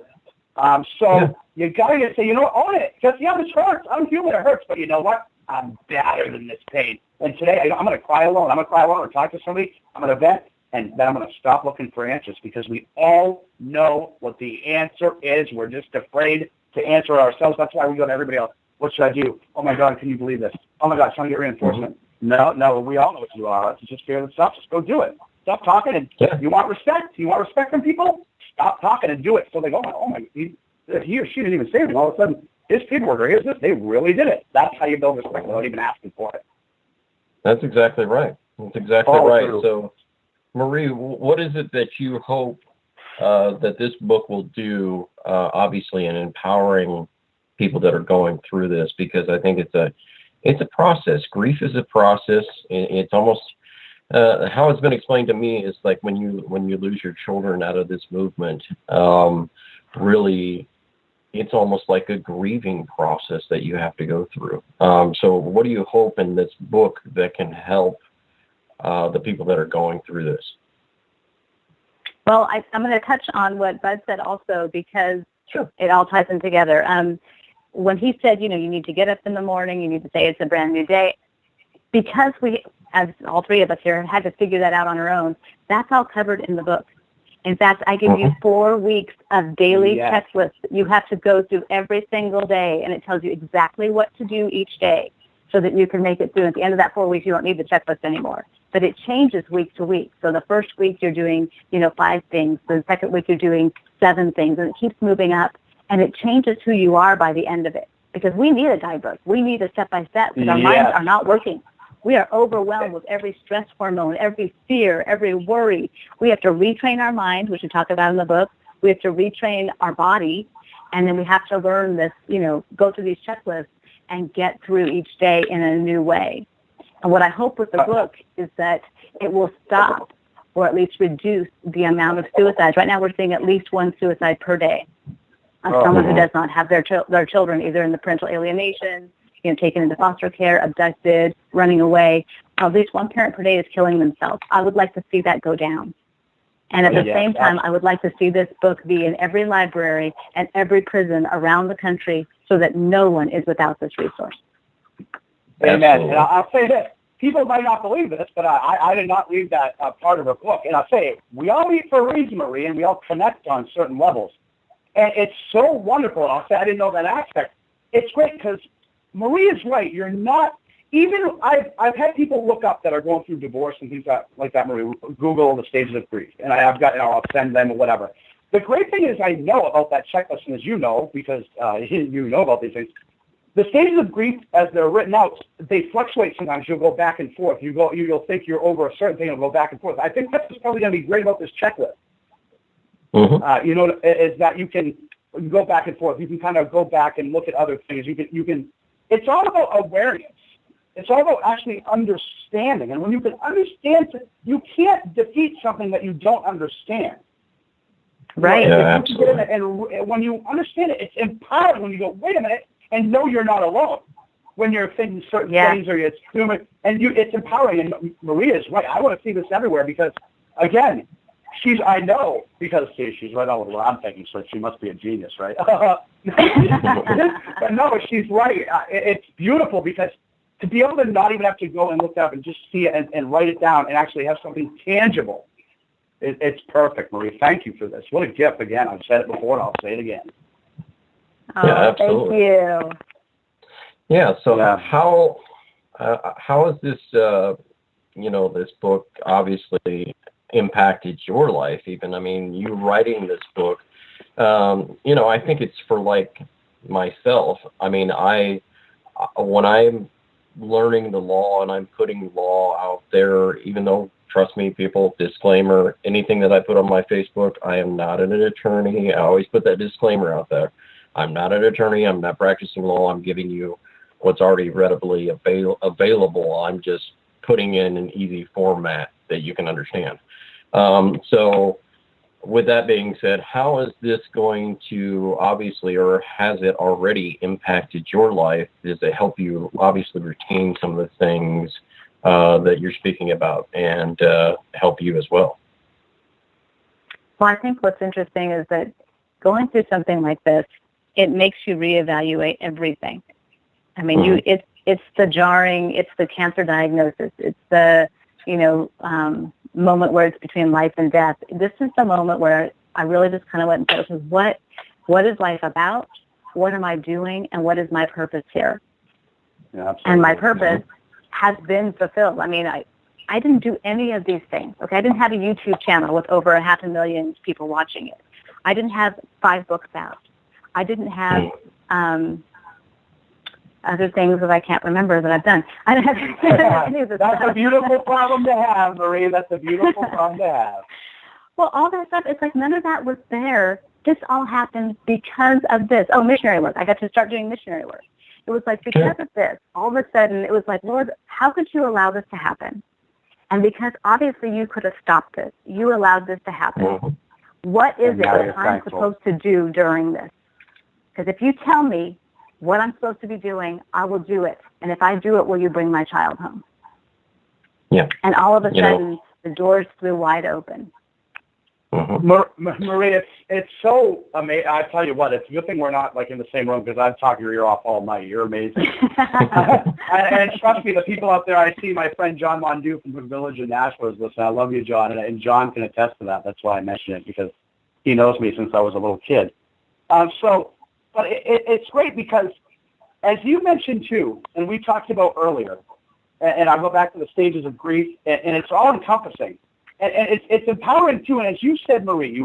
You got to say, own it. Because this hurts. I'm human. It hurts, but you know what? I'm better than this pain. And today, I'm going to cry alone. I'm going to cry alone or talk to somebody. I'm going to vent. And then I'm going to stop looking for answers, because we all know what the answer is. We're just afraid to answer it ourselves. That's why we go to everybody else. What should I do? Oh, my God, can you believe this? Oh, my God, trying to get reinforcement. No, we all know what you are. It's just fear that stops. Just go do it. Stop talking. And you want respect? You want respect from people? Stop talking and do it. So they go, he or she didn't even say anything. All of a sudden, his paperwork or here's this. They really did it. That's how you build respect without even asking for it. That's exactly right. Right. True. So, Marie, what is it that you hope that this book will do, obviously, in empowering people that are going through this? Because I think it's a process. Grief is a process. It's almost how it's been explained to me is like when you lose your children out of this movement, really, it's almost like a grieving process that you have to go through. So what do you hope in this book that can help the people that are going through this? Well, I'm going to touch on what Bud said also, because it all ties in together. When he said, you need to get up in the morning, you need to say it's a brand new day, because we, as all three of us here, had to figure that out on our own, that's all covered in the book. In fact, I give you 4 weeks of daily checklists that you have to go through every single day, and it tells you exactly what to do each day so that you can make it through. At the end of that 4 weeks, you don't need the checklist anymore. But it changes week to week. So the first week you're doing, 5 things. The second week you're doing 7 things, and it keeps moving up, and it changes who you are by the end of it. Because we need a guidebook. We need a step-by-step, because our minds are not working. We are overwhelmed with every stress hormone, every fear, every worry. We have to retrain our mind, which we talk about in the book. We have to retrain our body, and then we have to learn this, go through these checklists and get through each day in a new way. And what I hope with the book is that it will stop or at least reduce the amount of suicides. Right now we're seeing at least 1 suicide per day of someone who does not have their children, either in the parental alienation, taken into foster care, abducted, running away. At least 1 parent per day is killing themselves. I would like to see that go down. And at the same time, I would like to see this book be in every library and every prison around the country so that no one is without this resource. Amen. And I'll say this. People might not believe this, but I did not leave that part of the book. And I'll say, we all meet for a reason, Marie, and we all connect on certain levels. And it's so wonderful. And I'll say I didn't know that aspect. It's great because Marie is right. You're not, even I've had people look up that are going through divorce and things like that, Marie. Google the stages of grief. And I'll send them or whatever. The great thing is I know about that checklist, and as you know, because you know about these things, the stages of grief, as they're written out, they fluctuate sometimes. You'll go back and forth. You'll think you're over a certain thing and go back and forth. I think that's what's probably going to be great about this checklist. Is that you can go back and forth. You can kind of go back and look at other things. You can. It's all about awareness. It's all about actually understanding. And when you can understand, you can't defeat something that you don't understand. Right. And when you understand it, it's empowering when you go, wait a minute, and know you're not alone when you're thinking certain things or it's human, and it's empowering. And Maria is right. I want to see this everywhere because, again, I know because she's right on with what I'm thinking, so she must be a genius, right? But no, she's right. It's beautiful because to be able to not even have to go and look up and just see it and write it down and actually have something tangible, it's perfect, Marie. Thank you for this. What a gift. Again, I've said it before and I'll say it again. Oh, yeah, absolutely. Thank you. Yeah. So how has this, this book obviously impacted your life? Even, I mean, you writing this book, I think it's for like myself. I mean, when I'm learning the law and I'm putting law out there, even though, trust me, people, disclaimer, anything that I put on my Facebook, I am not an attorney. I always put that disclaimer out there. I'm not an attorney. I'm not practicing law. I'm giving you what's already readily available. I'm just putting in an easy format that you can understand. So with that being said, how is this going to obviously, or has it already impacted your life? Does it help you obviously retain some of the things that you're speaking about and help you as well? Well, I think what's interesting is that going through something like this, it makes you reevaluate everything. I mean, it's the jarring, it's the cancer diagnosis, it's the, moment where it's between life and death. This is the moment where I really just kind of went and said, okay, what is life about? What am I doing? And what is my purpose here? Yeah, and my purpose has been fulfilled. I mean, I didn't do any of these things. Okay, I didn't have a YouTube channel with over 500,000 people watching it. I didn't have 5 books out. I didn't have other things that I can't remember that I've done. I don't have any of this That's stuff. a beautiful problem to have, Marie. That's a beautiful problem to have. Well, all that stuff, it's like none of that was there. This all happened because of this. Oh, missionary work. I got to start doing missionary work. It was like because of this, all of a sudden, it was like, Lord, how could you allow this to happen? And because obviously you could have stopped it, you allowed this to happen. Mm-hmm. What is And it now that you're I'm thankful. supposed to do during this? Because if you tell me what I'm supposed to be doing, I will do it. And if I do it, will you bring my child home? Yeah. And all of a You know. sudden, the doors flew wide open. Mm-hmm. Maria, it's so amazing. I tell you what, it's a good thing we're not like in the same room because I'd talk your ear off all night. You're amazing. and trust me, the people out there, I see my friend John Mondu from the Village in Nashville is listening. I love you, John, and John can attest to that. That's why I mention it, because he knows me since I was a little kid. But it's great because, as you mentioned too, and we talked about earlier, and I'll go back to the stages of grief, and it's all encompassing. And it's empowering too. And as you said, Marie,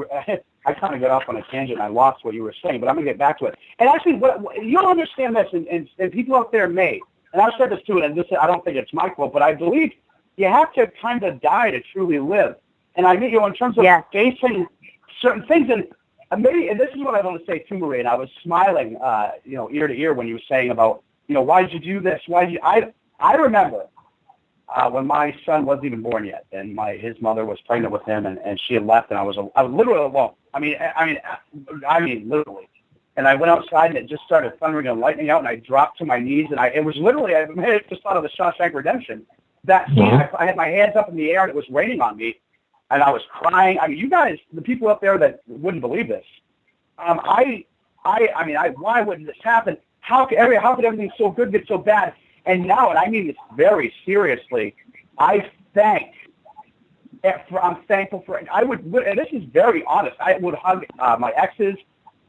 I kind of got off on a tangent. I lost what you were saying, but I'm going to get back to it. And actually, you'll understand this, and people out there may. And I've said this too, and this, I don't think it's my quote, but I believe you have to kind of die to truly live. And I mean, in terms of facing certain things, and maybe, and this is what I want to say too, Marie. And I was smiling, ear to ear when you were saying about, why did you do this? I remember. When my son wasn't even born yet, and his mother was pregnant with him, and she had left, and I was literally alone. I mean, literally. And I went outside, and it just started thundering and lightning out, and I dropped to my knees, and it was literally, I just thought of the Shawshank Redemption. That scene, I had my hands up in the air, and it was raining on me, and I was crying. I mean, you guys, the people up there that wouldn't believe this. Why would this happen? How could everything so good get so bad? And now, and I mean this very seriously, I'm thankful for it. And this is very honest, I would hug my exes,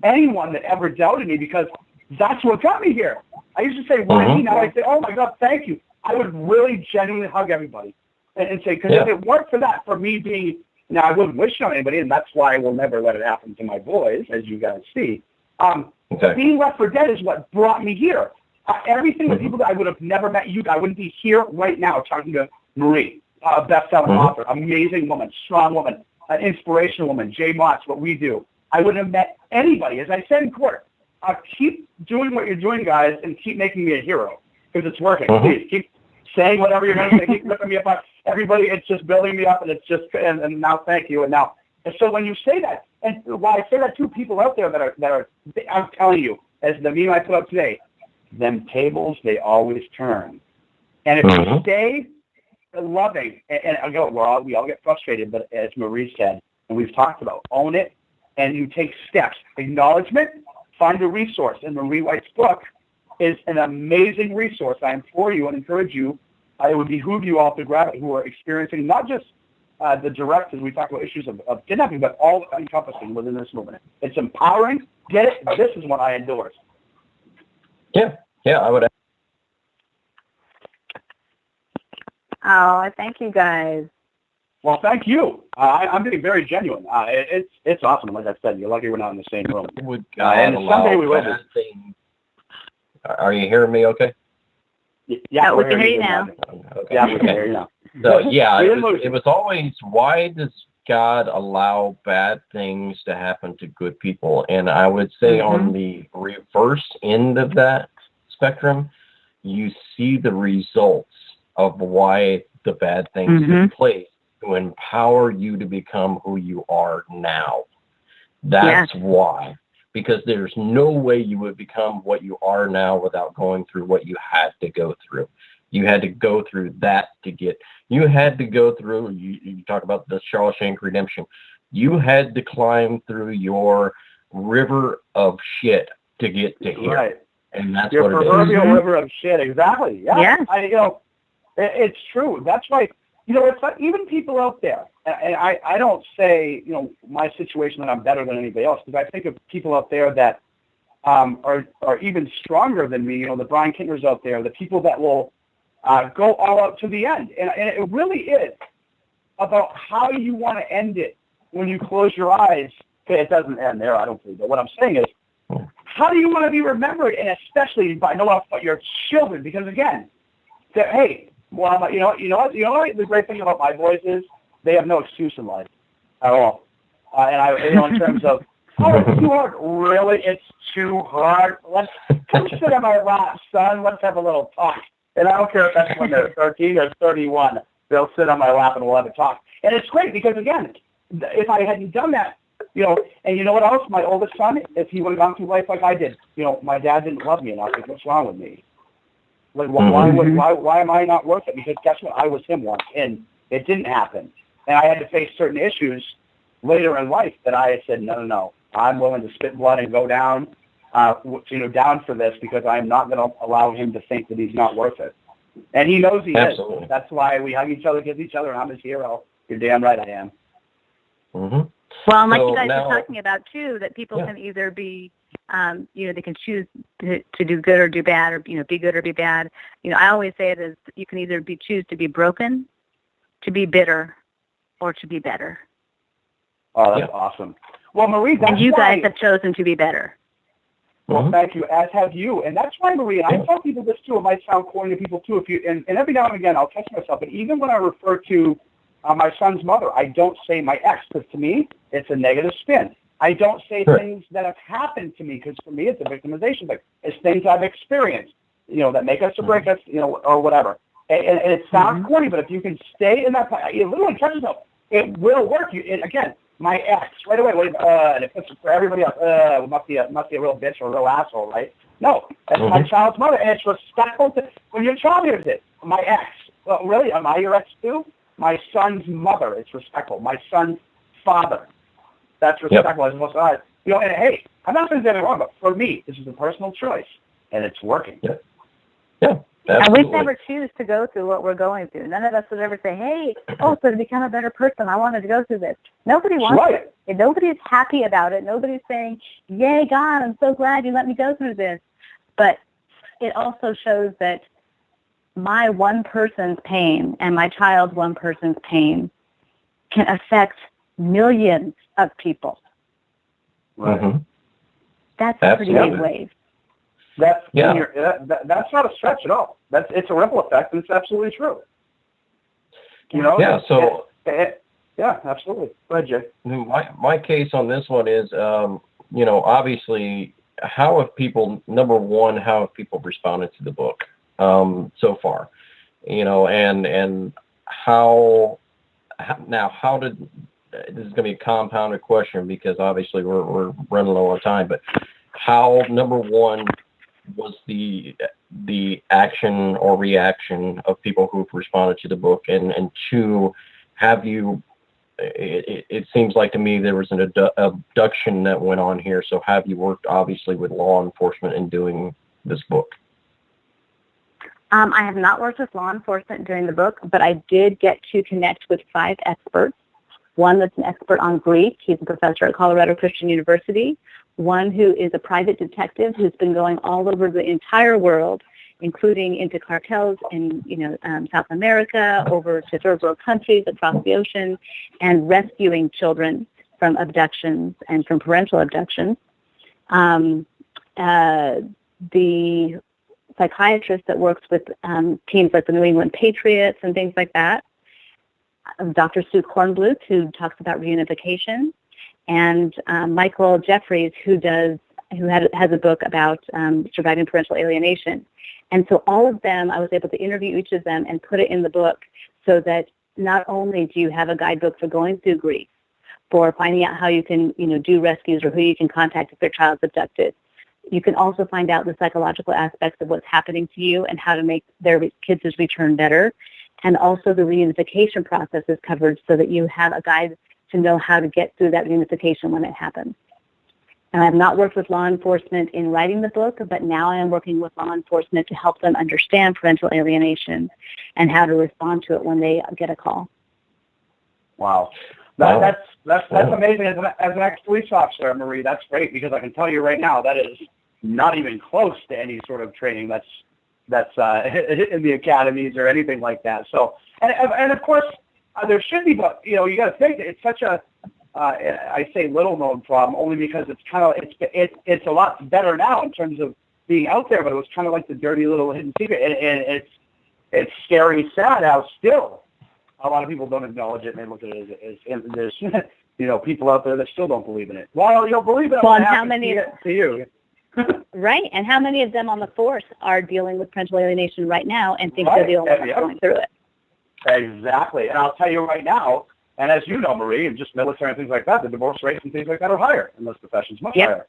anyone that ever doubted me, because that's what got me here. I used to say, why me? Now I say, oh my God, thank you. I would really genuinely hug everybody and say, because if it weren't for that, for me being, now I wouldn't wish on anybody, and that's why I will never let it happen to my boys, as you guys see. Being left for dead is what brought me here. Everything with people that I would have never met, I wouldn't be here right now talking to Marie, a best-selling author, amazing woman, strong woman, an inspirational woman, Jay Mott's, what we do. I wouldn't have met anybody. As I said in court, keep doing what you're doing, guys, and keep making me a hero, because it's working. Please, keep saying whatever you're going to say. Keep lifting me up. Everybody, it's just building me up, and it's just, and now thank you. And so when you say that, and why I say that to people out there that are, I'm telling you, as the meme I put up today, them tables, they always turn. And if you stay loving, and we all get frustrated, but as Marie said, and we've talked about, own it, and you take steps. Acknowledgement, find a resource. And Marie White's book is an amazing resource. I implore you and encourage you, it would behoove you all to grab it, who are experiencing not just the direct, as we talk about issues of kidnapping, but all encompassing within this movement. It's empowering. Get it? This is what I endorse. Yeah, I would. Oh, thank you guys. Well, thank you. I'm being very genuine. It's awesome. Like I said, you're lucky we're not in the same room. And someday we will be. Are you hearing me okay? Yeah, we can hear you now. Okay. Yeah, we can hear you now. So, yeah, it was always, why does God allow bad things to happen to good people? And I would say on the reverse end of that spectrum, you see the results of why the bad things took place to empower you to become who you are now. That's why. Because there's no way you would become what you are now without going through what you had to go through. You had to go through that to get, you had to go through, you talk about the Shawshank Redemption. You had to climb through your river of shit to get to here. Right. And that's your what it is. Your proverbial river of shit, exactly. Yeah. It's true. That's why, it's like even people out there, and I don't say, my situation that I'm better than anybody else, because I think of people out there that are even stronger than me, the Brian Kintners out there, the people that will go all out to the end. And it really is about how you want to end it when you close your eyes. Okay, it doesn't end there, I don't believe. But what I'm saying is, how do you want to be remembered, and especially by no one but your children? Because again, hey, well, the great thing about my boys is they have no excuse in life at all. In terms of, it's too hard. Really, it's too hard. Let's come sit on my lap, son. Let's have a little talk. And I don't care if that's when they're 13 or 31. they'll sit on my lap and we'll have a talk. And it's great because, again, if I hadn't done that, and you know what else? My oldest son, if he would have gone through life like I did, my dad didn't love me enough. Like, what's wrong with me? Like, why am I not worth it? Because guess what? I was him once, and it didn't happen. And I had to face certain issues later in life that I said, no, I'm willing to spit blood and go down, down for this because I'm not going to allow him to think that he's not worth it. And he knows he Absolutely. is. That's why we hug each other, kiss each other, and I'm his hero. You're damn right I am. Mm-hmm. Well, and like So you guys now, were talking about, too, that people can either be, they can choose to do good or do bad, or, be good or be bad. I always say it as you can either choose to be broken, to be bitter, or to be better. Oh, that's awesome. Well, Marie, that's and you why, guys have chosen to be better. Well, thank you, as have you. And that's why, Marie, and I tell people this, too. It might sound corny to people, too. And every now and again, I'll catch myself. But even when I refer to my son's mother, I don't say my ex, because to me, it's a negative spin. I don't say things that have happened to me, because for me, it's a victimization thing. It's things I've experienced, that make us or break us, or whatever. And it sounds corny, but if you can stay in that, you literally catch yourself. It will work. Again, my ex, right away, and it puts it for everybody else, must be a real bitch or a real asshole, right? No, that's my child's mother, and it's respectful to, when your child hears it, my ex. Well, really, am I your ex too? My son's mother, it's respectful. My son's father, that's respectful. As most and hey, I'm not saying anything wrong, but for me, this is a personal choice, and it's working. Yeah. And we never choose to go through what we're going through. None of us would ever say, hey, so to become a better person, I wanted to go through this. Nobody wants it. And nobody's happy about it. Nobody's saying, yay, God, I'm so glad you let me go through this. But it also shows that my one person's pain and my child's one person's pain can affect millions of people. Mm-hmm. That's a pretty big wave. That's not a stretch at all. It's a ripple effect, and it's absolutely true. Yeah. So. Yeah, absolutely. Go ahead, Jay. My case on this one is, obviously, how have people responded to the book so far? And how did, this is going to be a compounded question because obviously we're running low on time, but how, number one, was the action or reaction of people who've responded to the book, and two, have you, it seems like to me there was an abduction that went on here, so have you worked obviously with law enforcement in doing this book? I have not worked with law enforcement during the book, but I did get to connect with 5 experts. One that's an expert on grief. He's a professor at Colorado Christian University. One who is a private detective who's been going all over the entire world, including into cartels in South America, over to third world countries, across the ocean, and rescuing children from abductions and from parental abductions. The psychiatrist that works with teams like the New England Patriots and things like that. Dr. Sue Kornbluth, who talks about reunification, and Michael Jeffries, who has a book about surviving parental alienation. And so all of them, I was able to interview each of them and put it in the book so that not only do you have a guidebook for going through grief, for finding out how you can, do rescues or who you can contact if your child's abducted, you can also find out the psychological aspects of what's happening to you and how to make their kids' return better. And also the reunification process is covered so that you have a guide to know how to get through that reunification when it happens. And I have not worked with law enforcement in writing the book, but now I am working with law enforcement to help them understand parental alienation and how to respond to it when they get a call. Wow. That's amazing. As an ex-police officer, Marie, that's great, because I can tell you right now that is not even close to any sort of training that's in the academies or anything like that. So, and of course, there should be, but you got to think it's such a I say little known problem only because it's a lot better now in terms of being out there, but it was kind of like the dirty little hidden secret, and it's scary, sad how still a lot of people don't acknowledge it and they look at it as there's people out there that still don't believe in it. Well, you'll believe it. Well, and how many to you? Right, and how many of them on the force are dealing with parental alienation right now and think they're the only ones going through it? Exactly. And I'll tell you right now, and as you know, Marie, and just military and things like that, the divorce rates and things like that are higher in those professions, much higher.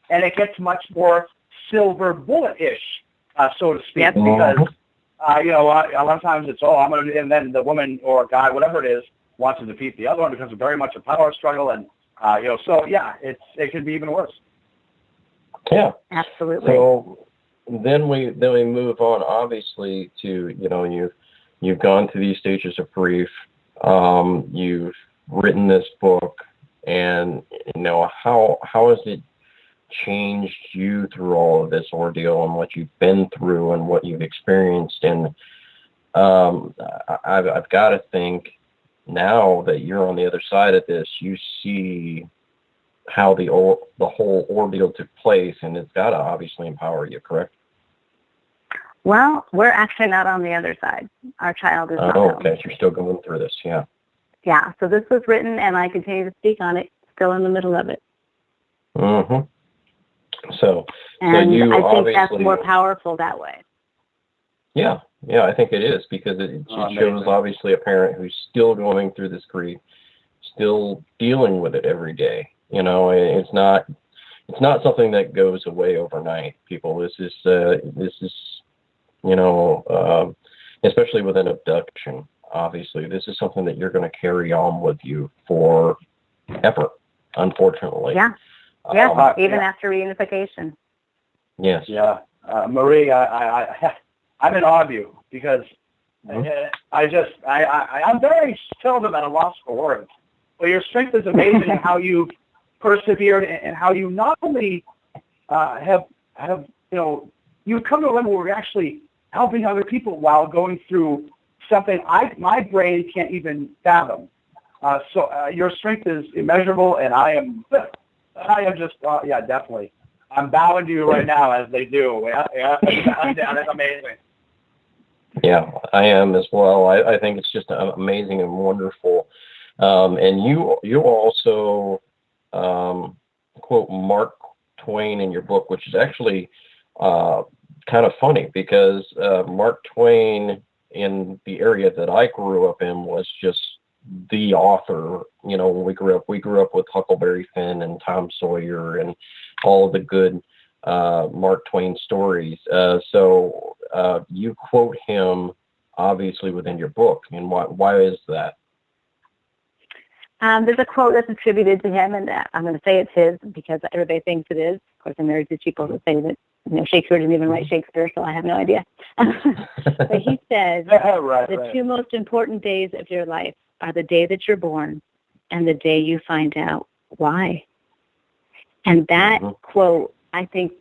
And it gets much more silver bullet-ish, so to speak, because a lot of times it's and then the woman or guy, whatever it is, wants to defeat the other one because it's very much a power struggle, and it can be even worse. Yeah, absolutely. So then we move on, obviously, to you've gone through these stages of grief. You've written this book, and how has it changed you through all of this ordeal and what you've been through and what you've experienced? And I've got to think, now that you're on the other side of this, you see how the whole ordeal took place, and it's got to obviously empower you, correct? Well, we're actually not on the other side. Our child is not. Oh, okay. You're still going through this, yeah. Yeah, so this was written, and I continue to speak on it, still in the middle of it. Mm-hmm. So you I think that's more powerful that way. Yeah, I think it is, because it shows obviously a parent who's still going through this grief, still dealing with it every day. It's not something that goes away overnight, people. This is especially with an abduction, obviously, this is something that you're going to carry on with you forever, unfortunately. Yeah. Even after reunification. Yes. Yeah. Marie, I'm in awe of you, because I'm very seldom at a loss for words. But your strength is amazing, and how you've persevered, and how you not only have you've come to a level where you're actually helping other people while going through something my brain can't even fathom. So your strength is immeasurable, and I am just definitely. I'm bowing to you right now, as they do. Yeah, that's amazing. Yeah, I am as well. I think it's just amazing and wonderful. And you also quote Mark Twain in your book, which is actually kind of funny, because Mark Twain, in the area that I grew up in, was just the author. When we grew up with Huckleberry Finn and Tom Sawyer and all of the good Mark Twain stories. So you quote him obviously within your book. And why is that? There's a quote that's attributed to him, and I'm going to say it's his because everybody thinks it is. Of course, I'm married to people that say that Shakespeare didn't even write Shakespeare, so I have no idea. But he says, the two most important days of your life are the day that you're born and the day you find out why. And that quote, I think,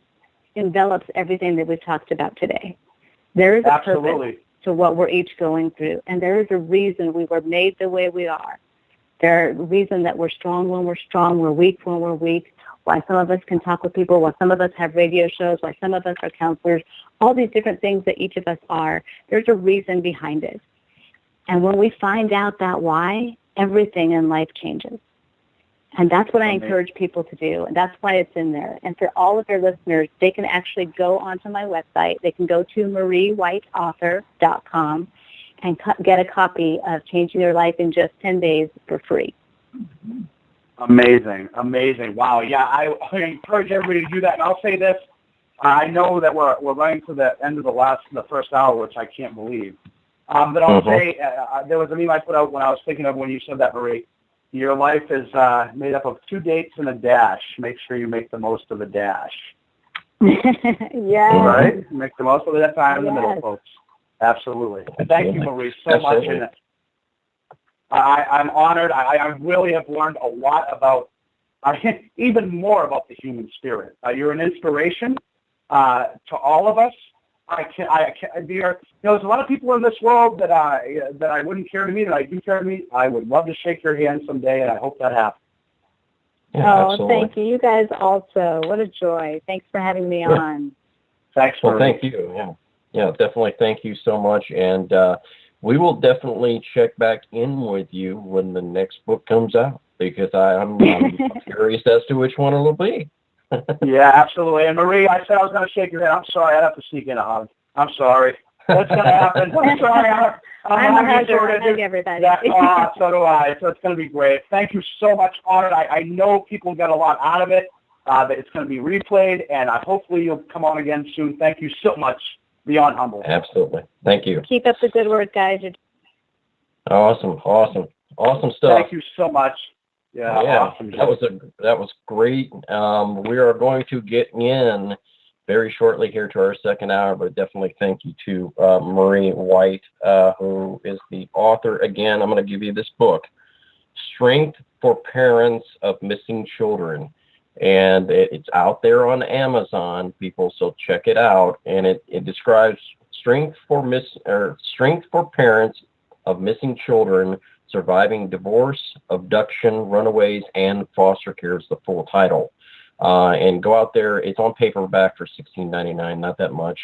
envelops everything that we've talked about today. There is a purpose to what we're each going through, and there is a reason we were made the way we are. There are reasons that we're strong when we're strong, we're weak when we're weak, why some of us can talk with people, why some of us have radio shows, why some of us are counselors, all these different things that each of us are. There's a reason behind it. And when we find out that why, everything in life changes. And that's what I encourage people to do, and that's why it's in there. And for all of your listeners, they can actually go onto my website. They can go to mariewhiteauthor.com and get a copy of Changing Your Life in Just 10 Days for free. Amazing. Wow. Yeah, I encourage everybody to do that. And I'll say this. I know that we're running to the end of the first hour, which I can't believe. But I'll say, there was a meme I put out when I was thinking of when you said that, Marie. Your life is made up of 2 dates and a dash. Make sure you make the most of the dash. Yeah. Right? Make the most of that time in the middle, folks. Absolutely. Thank you, Marie, so much. And I'm honored. I really have learned a lot about, even more about the human spirit. You're an inspiration to all of us. There's a lot of people in this world that I wouldn't care to meet, and I do care to meet. I would love to shake your hand someday, and I hope that happens. Yeah, absolutely. Thank you. You guys also. What a joy. Thanks for having me on. Thanks. Well, thank you. Yeah, definitely. Thank you so much. And we will definitely check back in with you when the next book comes out, because I'm curious as to which one it'll be. Yeah, absolutely. And Marie, I said I was going to shake your hand. I'm sorry. I'd have to sneak in a hug. I'm sorry. What's going to happen? I'm sorry. I'm a hugger. I hug everybody. So do I. So it's going to be great. Thank you so much, Honored. I know people got a lot out of it. But it's going to be replayed, and hopefully you'll come on again soon. Thank you so much. Beyond humble. Absolutely. Thank you. Keep up the good work, guys. Awesome stuff. Thank you so much. Yeah. Awesome. That was great. We are going to get in very shortly here to our second hour, but definitely thank you to Marie White, who is the author. Again, I'm going to give you this book, Strength for Parents of Missing Children. And it's out there on Amazon, people, so check it out. And it describes strength for parents of missing children surviving divorce, abduction, runaways, and foster care is the full title. And go out there. It's on paperback for $16.99, not that much.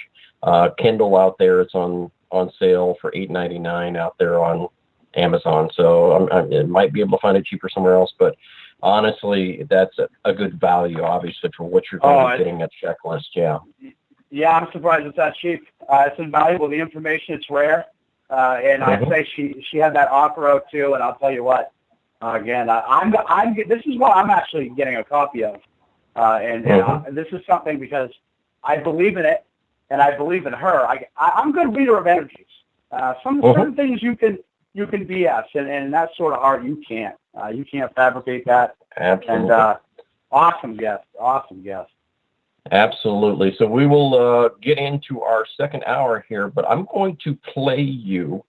Kindle out there, it's on sale for $8.99 out there on Amazon. So I might be able to find it cheaper somewhere else, but honestly, that's a good value, obviously, for what you're going to be getting a checklist. Yeah. Yeah, I'm surprised it's that cheap. It's invaluable. The information, it's rare. And I say she had that offer out too. And I'll tell you what, again, this is what I'm actually getting a copy of. And this is something because I believe in it and I believe in her. I'm a good reader of energies. Certain things you can BS, and that sort of art you can't. You can't fabricate that. Absolutely. And awesome guest. Absolutely. So we will get into our second hour here, but I'm going to play you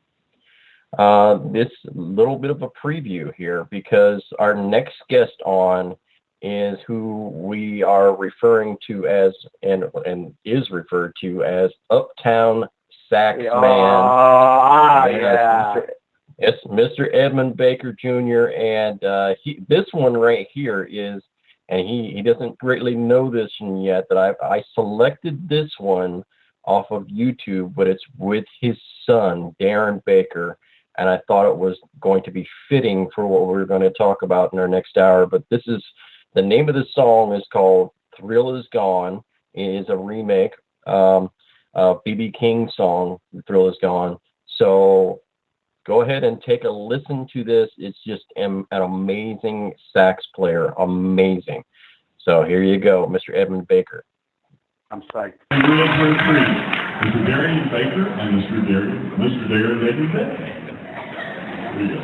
this little bit of a preview here because our next guest on is who we are referring to as and is referred to as Uptown Sax Man. Yeah. It's Mr. Edmund Baker Jr. And this one right here is, and he doesn't greatly know this yet, that I selected this one off of YouTube, but it's with his son, Darren Baker, and I thought it was going to be fitting for what we're going to talk about in our next hour. But this is, the name of the song is called Thrill Is Gone. It is a remake of B.B. King's song, Thrill Is Gone. So go ahead and take a listen to this. It's just an amazing sax player. Amazing. So here you go, Mr. Edmund Baker. I'm psyched. And rule number 3, Mr. Darren Baker and Mr. Darren Baker. Here you go.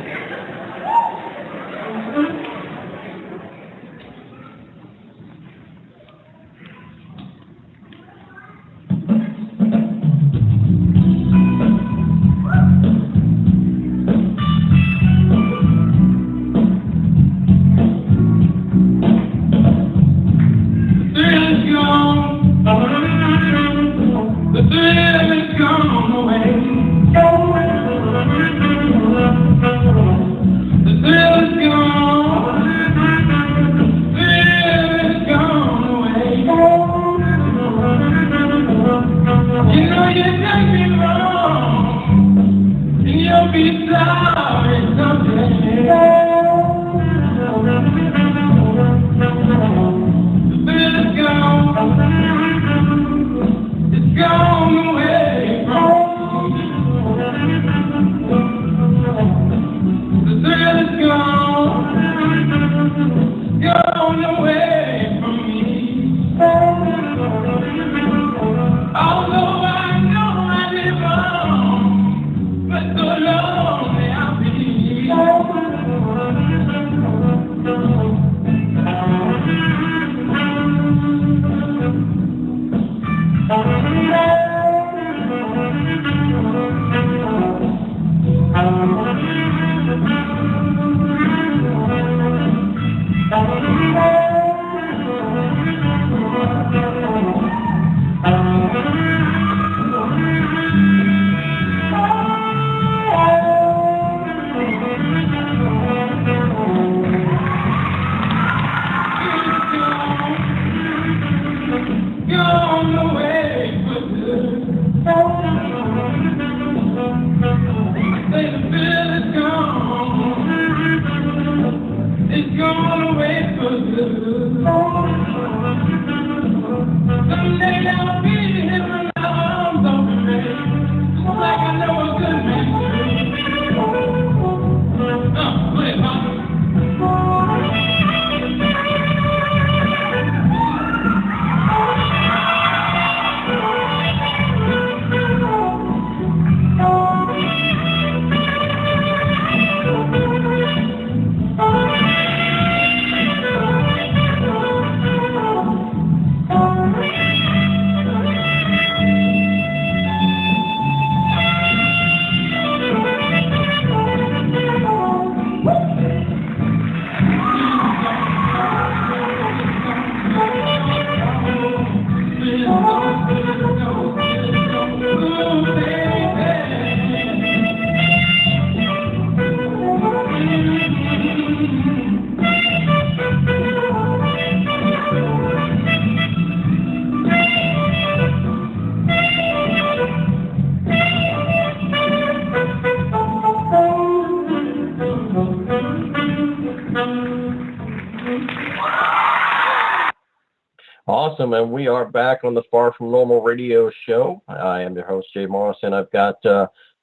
Awesome, and we are back on the Far From Normal radio show. I am your host, Jay Moss, and I've got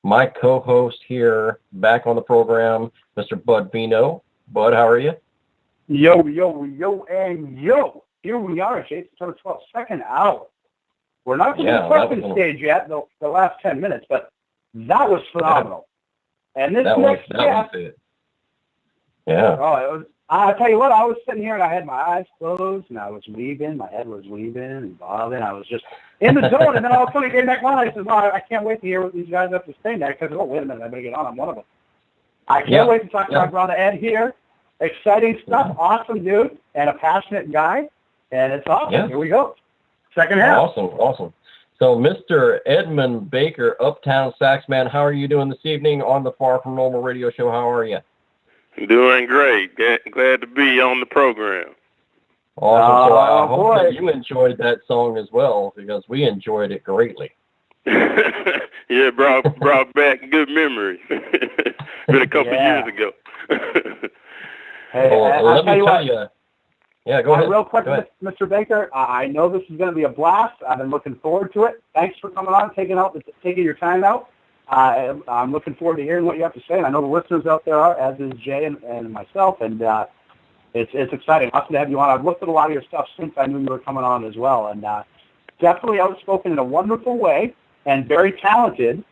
my co-host here back on the program, Mr. Bud Veno. Bud, how are you? Yo, and yo. Here we are, Jay. It's the 12th hour. We're not going to the question stage yet, the last 10 minutes, but that was phenomenal. And this next guest... Yeah. Oh, it was... I'll tell you what, I was sitting here and I had my eyes closed and I was weaving, my head was weaving and bobbing. I was just in the zone, and then all of a sudden he came back on. I said, well, I can't wait to hear what these guys have to say next. I said, oh, wait a minute, I better get on. I'm one of them. I can't wait to talk to my brother Ed here. Exciting stuff, awesome dude, and a passionate guy, and it's awesome. Yeah. Here we go. Second half. Awesome. So, Mr. Edmund Baker, Uptown Saxman, how are you doing this evening on the Far From Normal radio show? How are you? Doing great. Glad to be on the program. Awesome. So I hope that you enjoyed that song as well, because we enjoyed it greatly. Yeah, brought back good memories. Been a couple years ago. Hey, let me tell you. Yeah, go ahead. Real quick, Mr. Baker, I know this is going to be a blast. I've been looking forward to it. Thanks for coming on, taking your time out. I'm looking forward to hearing what you have to say, and I know the listeners out there are, as is Jay and myself, and it's exciting. Awesome to have you on. I've looked at a lot of your stuff since I knew you were coming on as well, and definitely outspoken in a wonderful way and very talented.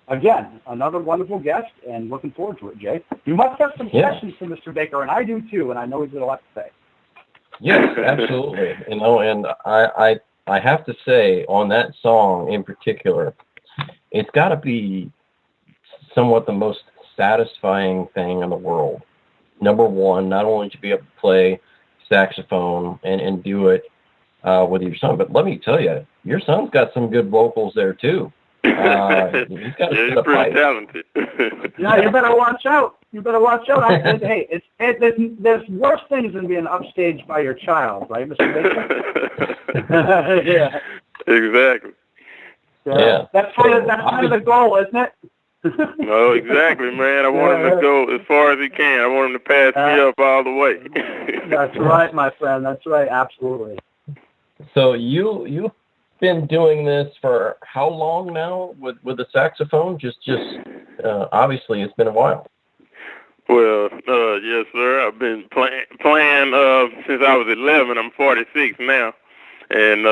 Again, another wonderful guest, and looking forward to it, Jay. You must have some questions for Mr. Baker, and I do too, and I know he's got a lot to say. Yes, absolutely. And I have to say, on that song in particular, it's got to be somewhat the most satisfying thing in the world. Number one, not only to be able to play saxophone and do it with your son, but let me tell you, your son's got some good vocals there too. He's pretty talented. Yeah, you better watch out. Hey, there's worse things than being upstaged by your child, right, Mr. Baker? Yeah. Exactly. Yeah. That's kind of the goal, isn't it? No, exactly, man. I want him to go as far as he can. I want him to pass me up all the way. That's right, my friend. That's right. Absolutely. So you've been doing this for how long now with the saxophone? Just obviously it's been a while. Well, yes, sir. I've been playing since I was 11. I'm 46 now. And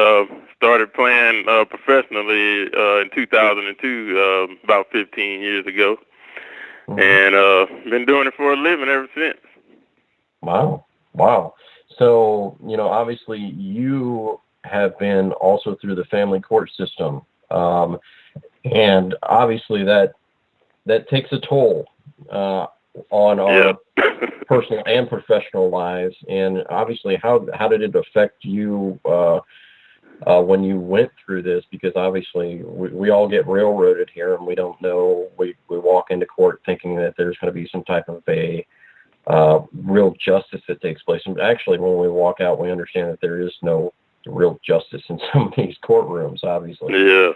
started playing professionally in 2002, about 15 years ago. Mm-hmm. And been doing it for a living ever since. Wow. So, obviously you have been also through the family court system. And obviously that takes a toll on our personal and professional lives. And obviously, how did it affect you when you went through this? Because obviously we all get railroaded here, and we don't know. We walk into court thinking that there's going to be some type of a real justice that takes place. And actually, when we walk out, we understand that there is no real justice in some of these courtrooms, obviously. Yeah.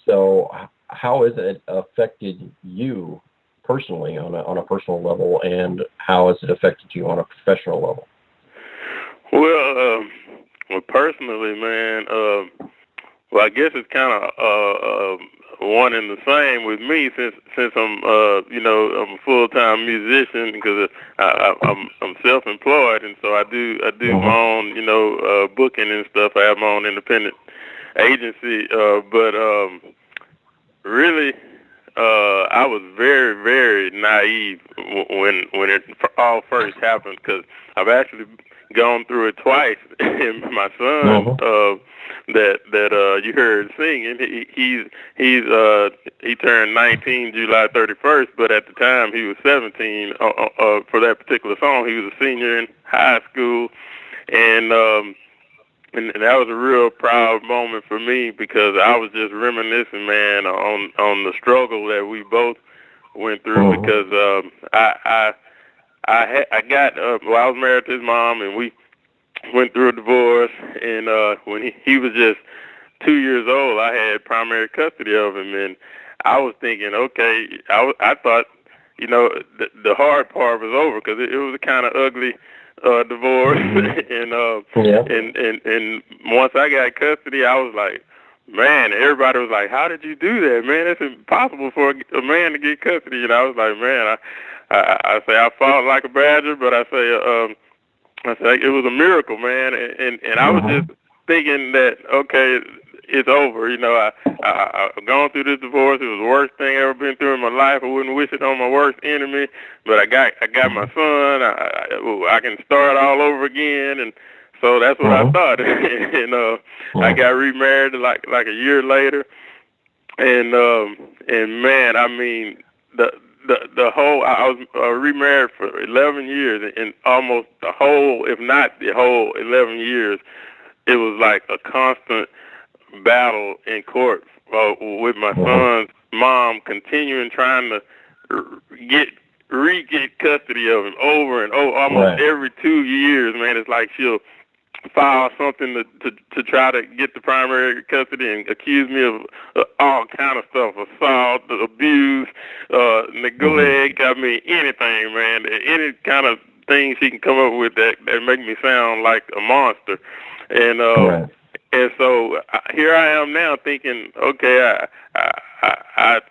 So how has it affected you personally on a personal level, and how has it affected you on a professional level? Well, personally, man, well, I guess it's kind of one and the same with me since I'm I'm a full-time musician, because I'm self-employed, and so I do my own booking and stuff. I have my own independent agency, but really. I was very, very naive when it all first happened, because I've actually gone through it twice. And my son, that you heard singing, he turned 19 July 31st, but at the time he was 17. For that particular song, he was a senior in high school, and that was a real proud moment for me, because I was just reminiscing, man, on the struggle that we both went through. Because I was married to his mom, and we went through a divorce. And when he was just 2 years old, I had primary custody of him, and I was thinking, okay, I thought, the hard part was over, because it was a kind of ugly divorce, and once I got custody, I was like, man, everybody was like, how did you do that, man? It's impossible for a man to get custody. And I was like, man, I say I fought like a badger, but I say it was a miracle, man. And I was just thinking that, okay, it's over. You know, I've gone through this divorce. It was the worst thing I ever been through in my life. I wouldn't wish it on my worst enemy. But I got my son. I can start all over again. And so that's what I thought. And I got remarried like a year later. And man, I mean, the whole, I was remarried for 11 years, and almost the whole, if not the whole 11 years, it was like a constant battle in court with my son's mom continuing trying to re-get custody of him over and over, almost every 2 years, man. It's like she'll file something to try to get the primary custody and accuse me of all kind of stuff, assault, abuse, neglect, I mean, anything, man. Any kind of thing she can come up with that make me sound like a monster. And and so here I am now thinking, okay, I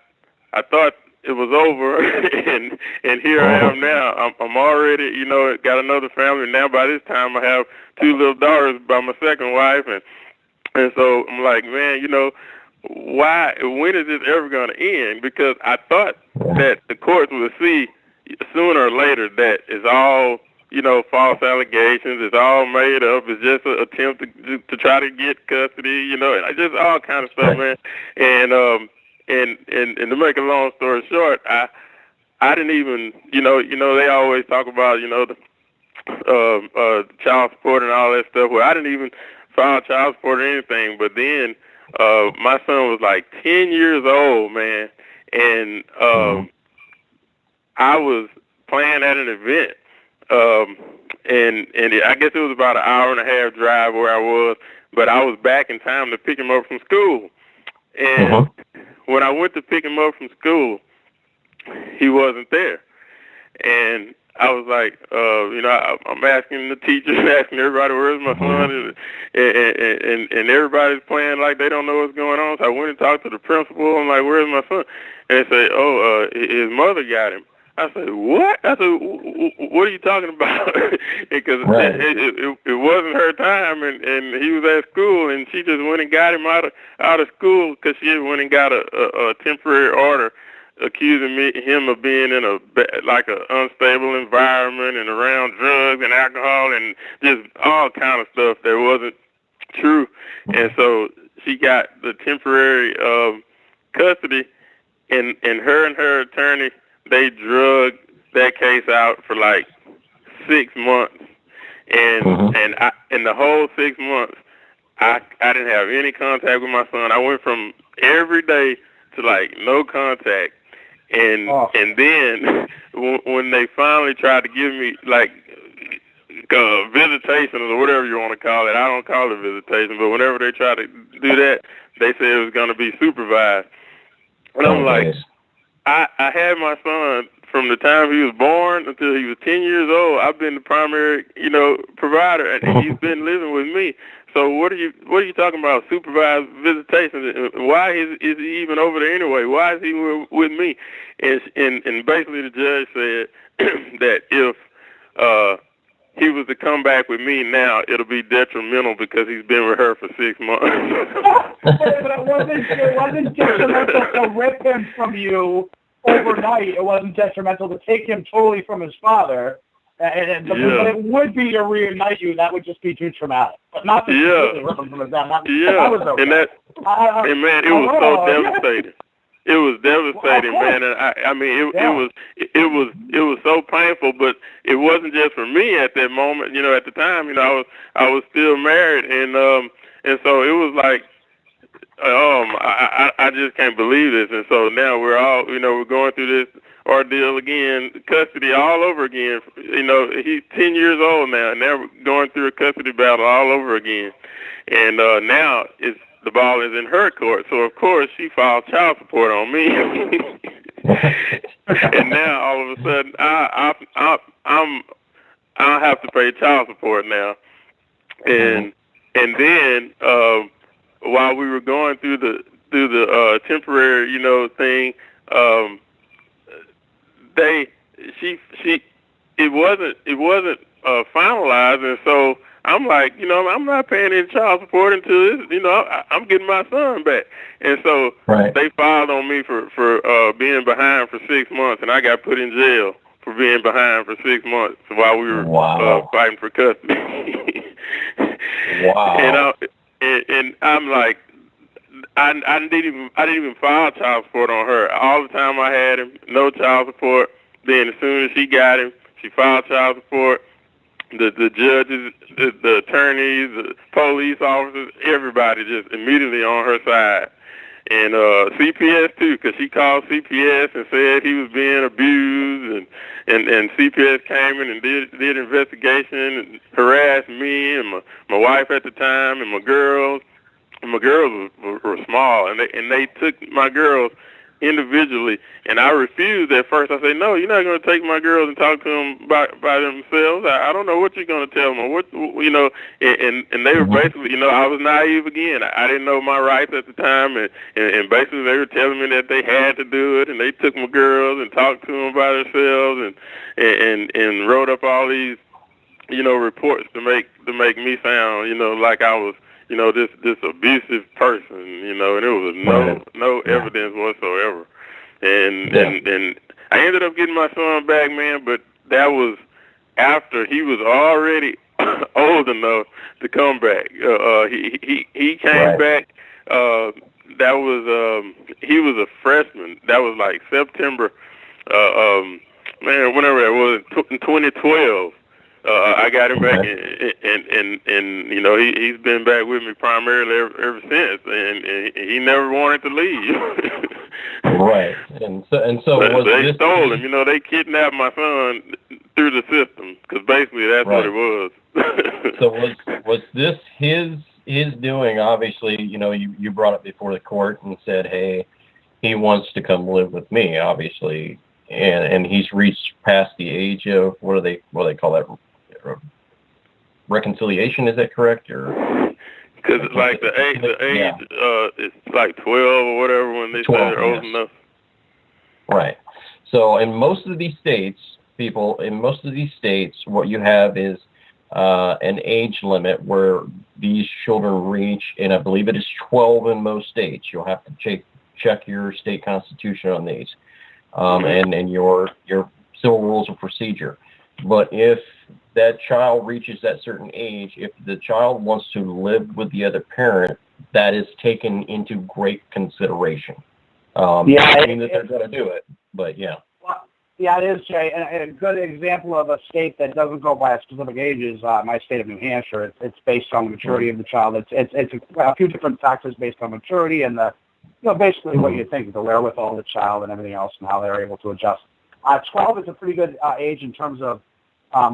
thought it was over, and here I am now. I'm already, you know, got another family now. By this time, I have 2 little daughters by my second wife, and so I'm like, man, you know, when is this ever going to end? Because I thought that the courts would see sooner or later that it's all, you know, false allegations. It's all made up. It's just an attempt to try to get custody, you know, and just all kind of stuff, man. And to make a long story short, I didn't even, you know, they always talk about, you know, the child support and all that stuff. Well, I didn't even file child support or anything. But then my son was like 10 years old, man, and I was playing at an event. And I guess it was about an hour and a half drive where I was, but I was back in time to pick him up from school. And when I went to pick him up from school, he wasn't there. And I was like, you know, I'm asking the teachers, asking everybody, where's my son? And everybody's playing like they don't know what's going on. So I went and talked to the principal. I'm like, where's my son? And they say, oh, his mother got him. I said, what? I said, what are you talking about? Because it wasn't her time, and he was at school, and she just went and got him out of school because she went and got a temporary order accusing him of being in an unstable environment and around drugs and alcohol and just all kind of stuff that wasn't true. And so she got the temporary custody, and her attorney, they drug that case out for like 6 months, and in the whole 6 months, I didn't have any contact with my son. I went from every day to like no contact, and then when they finally tried to give me like visitation or whatever you want to call it, I don't call it visitation, but whenever they tried to do that, they said it was going to be supervised, and I'm like. I had my son from the time he was born until he was 10 years old. I've been the primary, you know, provider, and he's been living with me. So what are you talking about, supervised visitation? Why is he even over there anyway? Why is he with me? And basically the judge said that if he was to come back with me now, it'll be detrimental because he's been with her for 6 months. But it wasn't detrimental to rip him from you overnight. It wasn't detrimental to take him totally from his father. But it would be to reunite you. That would just be too traumatic. But not to completely rip him from his dad. That was okay. And man, it was so devastating. It was devastating, man. And I mean, it was so painful. But it wasn't just for me at that moment. You know, at the time, you know, I was still married, and so it was like, I just can't believe this. And so now we're all, you know, we're going through this ordeal again, custody all over again. You know, he's 10 years old now, and now we're going through a custody battle all over again. And now the ball is in her court. So of course she filed child support on me. And now all of a sudden I don't have to pay child support now. And then while we were going through the temporary, thing, they she it wasn't finalized, and so I'm like, I'm not paying any child support until this, I'm getting my son back. And so they filed on me for being behind for 6 months, and I got put in jail for being behind for 6 months while we were fighting for custody. Wow. And I'm like, I didn't even file child support on her. All the time I had him, no child support. Then as soon as she got him, she filed child support. The judges, the attorneys, the police officers, everybody just immediately on her side. And CPS too, because she called CPS and said he was being abused, and CPS came in and did investigation and harassed me and my wife at the time and my girls. And my girls were small, and they took my girls individually, and I refused at first. I said, no, you're not going to take my girls and talk to them by themselves. I don't know what you're going to tell them, or and they were basically, I was naive again. I didn't know my rights at the time, and basically they were telling me that they had to do it, and they took my girls and talked to them by themselves, and wrote up all these, reports to make me sound, like I was, this abusive person, and it was no evidence whatsoever. And I ended up getting my son back, man, but that was after he was already old enough to come back. He came back. That was he was a freshman. That was like September. Whenever it was in 2012. I got him back, and he's been back with me primarily ever since, and he never wanted to leave. Right, and so they stole him. They kidnapped my son through the system, because basically that's what it was. So was this his doing? Obviously, you brought it before the court and said, hey, he wants to come live with me, obviously, and he's reached past the age of what do they call that? Reconciliation, is that correct? Or because like the age it's like 12 or whatever when they say they're old enough. Right. So in most of these states, what you have is an age limit where these children reach, and I believe it is 12 in most states. You'll have to check your state constitution on these, and your civil rules of procedure. But if that child reaches that certain age, if the child wants to live with the other parent, that is taken into great consideration. I mean that they're going to do it, but yeah. Well, yeah, it is, Jay. And a good example of a state that doesn't go by a specific age is my state of New Hampshire. It's based on the maturity of the child. It's a few different factors based on maturity and basically what you think, the wherewithal of the child and everything else, and how they're able to adjust. 12 is a pretty good age in terms of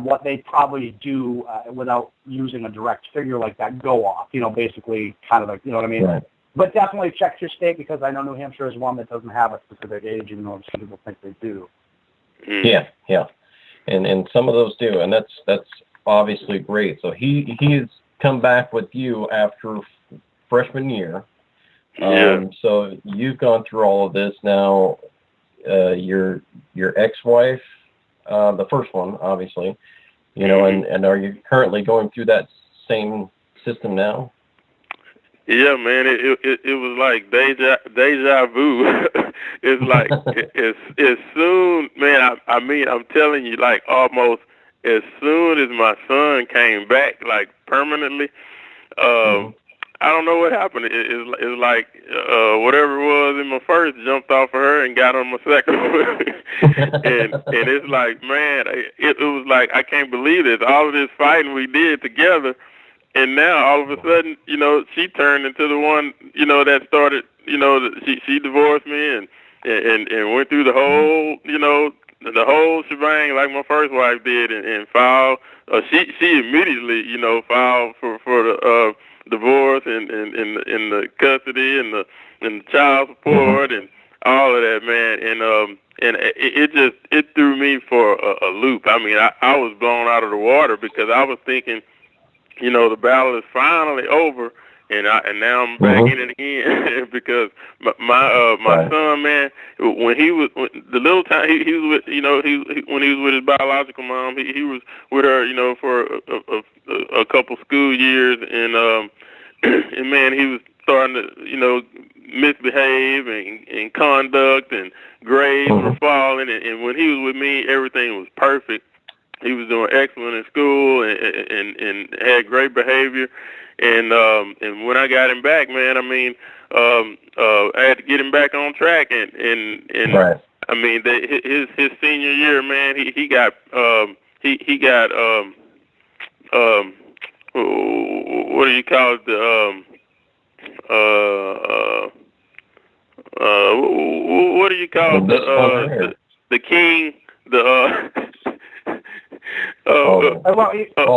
what they probably do without using a direct figure like that, go off, basically kind of like, you know what I mean? Right. But definitely check your state, because I know New Hampshire is one that doesn't have a specific age, even though some people think they do. Yeah. And some of those do, and that's obviously great. So he has come back with you after freshman year. So you've gone through all of this now. Your ex-wife, the first one, obviously, and are you currently going through that same system now? Yeah, man, it was like deja vu. It's like as soon, man. I mean, I'm telling you, like almost as soon as my son came back, like permanently. I don't know what happened. It's like whatever it was in my first jumped off of her and got on my second one. and it's like, man, it was like, I can't believe this. All of this fighting we did together, and now all of a sudden, she turned into the one, that started, she divorced me and went through the whole, the whole shebang like my first wife did, and filed. She immediately, filed for the divorce and the custody and the child support and all of that, man. And it threw me for a loop. I mean, I was blown out of the water because I was thinking, you know, the battle is finally over, and now I'm back in it again because my son, man, when the little time he was with, you know, when he was with his biological mom, he was with her, you know, for a couple school years, and and man, he was starting to, you know, misbehave and conduct and grades were falling, and when he was with me, everything was perfect. He was doing excellent in school and had great behavior, and when I got him back, man, I mean, I had to get him back on track, and I mean, his senior year, man, he got what do you call it, what do you call the king,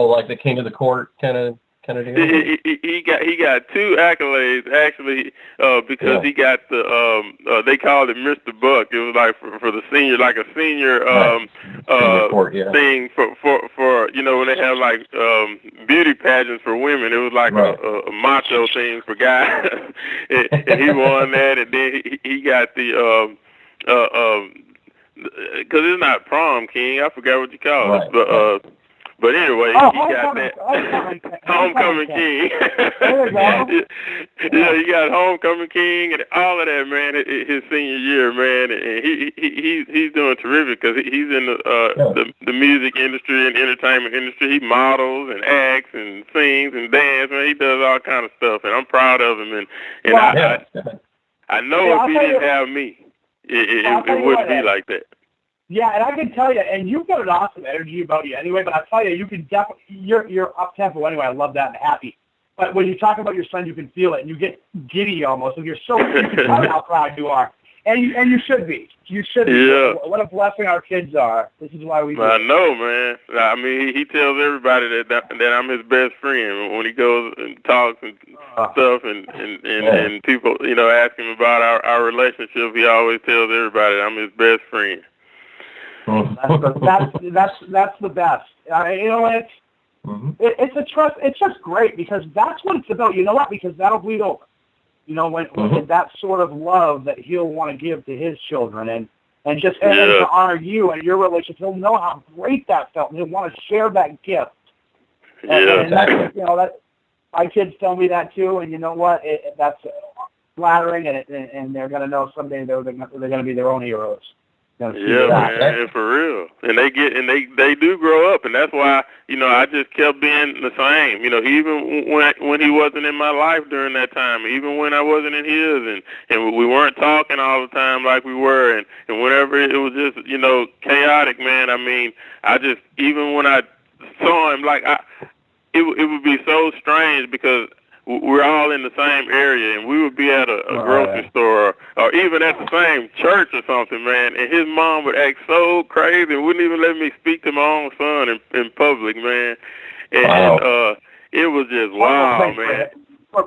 like the king of the court kind of deal. He got 2 accolades actually, because he got the they called it Mr. Buck. It was like for the senior, like a senior court, thing for you know, when they have like beauty pageants for women. It was like a macho thing for guys, and he won that, and then he got the because it's not prom king. I forgot what you call it, but anyway, he got that homecoming king. There you go. Yeah, he got homecoming king and all of that, man. His senior year, man, and he's doing terrific because he's in the music industry and entertainment industry. He models and acts and sings and dances, man. He does all kind of stuff, and I'm proud of him. And I know if he didn't have me, it wouldn't be like that. Yeah, and I can tell you, and you've got an awesome energy about you anyway, but I tell you, you can definitely, you're up-tempo anyway. I love that and happy. But when you talk about your son, you can feel it, and you get giddy almost, and you can tell how proud you are. And you should be. You should be. Yeah. What a blessing our kids are. This is why we do I know, man. I mean, he tells everybody that I'm his best friend when he goes and talks and stuff, and people, you know, ask him about our relationship. He always tells everybody I'm his best friend. That's the best. You know, it's a trust. It's just great because that's what it's about. You know what? Because that'll bleed over. You know, when that sort of love that he'll want to give to his children, and to honor you and your relationship, he'll know how great that felt, and he'll want to share that gift. And that's, you know, that my kids tell me that too. And you know what? That's flattering, and they're going to know someday they're going to be their own heroes. Yeah, man, and for real. And they do grow up, and that's why, you know, I just kept being the same. You know, even when he wasn't in my life during that time, even when I wasn't in his, and we weren't talking all the time like we were, and whenever it was just, you know, chaotic, man. I mean, I just, even when I saw him, like it would be so strange because we're all in the same area, and we would be at a grocery store or even at the same church or something, man, and his mom would act so crazy and wouldn't even let me speak to my own son in public, man. And it was just wow, man.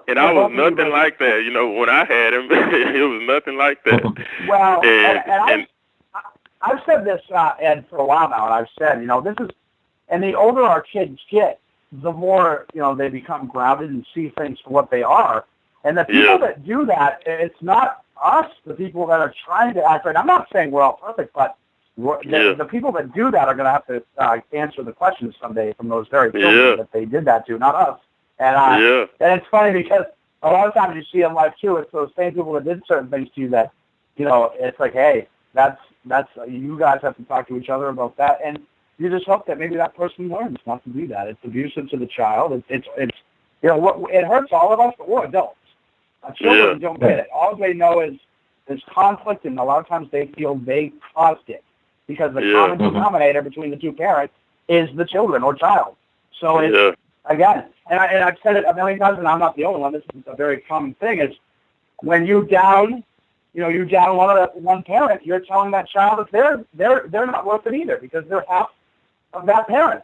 And I was nothing like that, you know, when I had him. It was nothing like that. Well, and I've said this, Ed, for a while now, and I've said, you know, this is, and the older our kids get, the more, you know, they become grounded and see things for what they are. And the people that do that, it's not us, the people that are trying to act right. I'm not saying we're all perfect, but the people that do that are going to have to answer the questions someday from those very children that they did that to, not us. And and it's funny because a lot of times you see in life too, it's those same people that did certain things to you that, you know, it's like, hey, that's you guys have to talk to each other about that. And you just hope that maybe that person learns not to do that. It's abusive to the child. It's you know, it hurts all of us, but we're adults. Children don't get it. All they know is there's conflict, and a lot of times they feel they caused it because the common denominator between the two parents is the children or child. So it's, again, and I've said it a million times, and I'm not the only one. This is a very common thing, is when you down one parent, you're telling that child that they're not worth it either because they're half of that parent.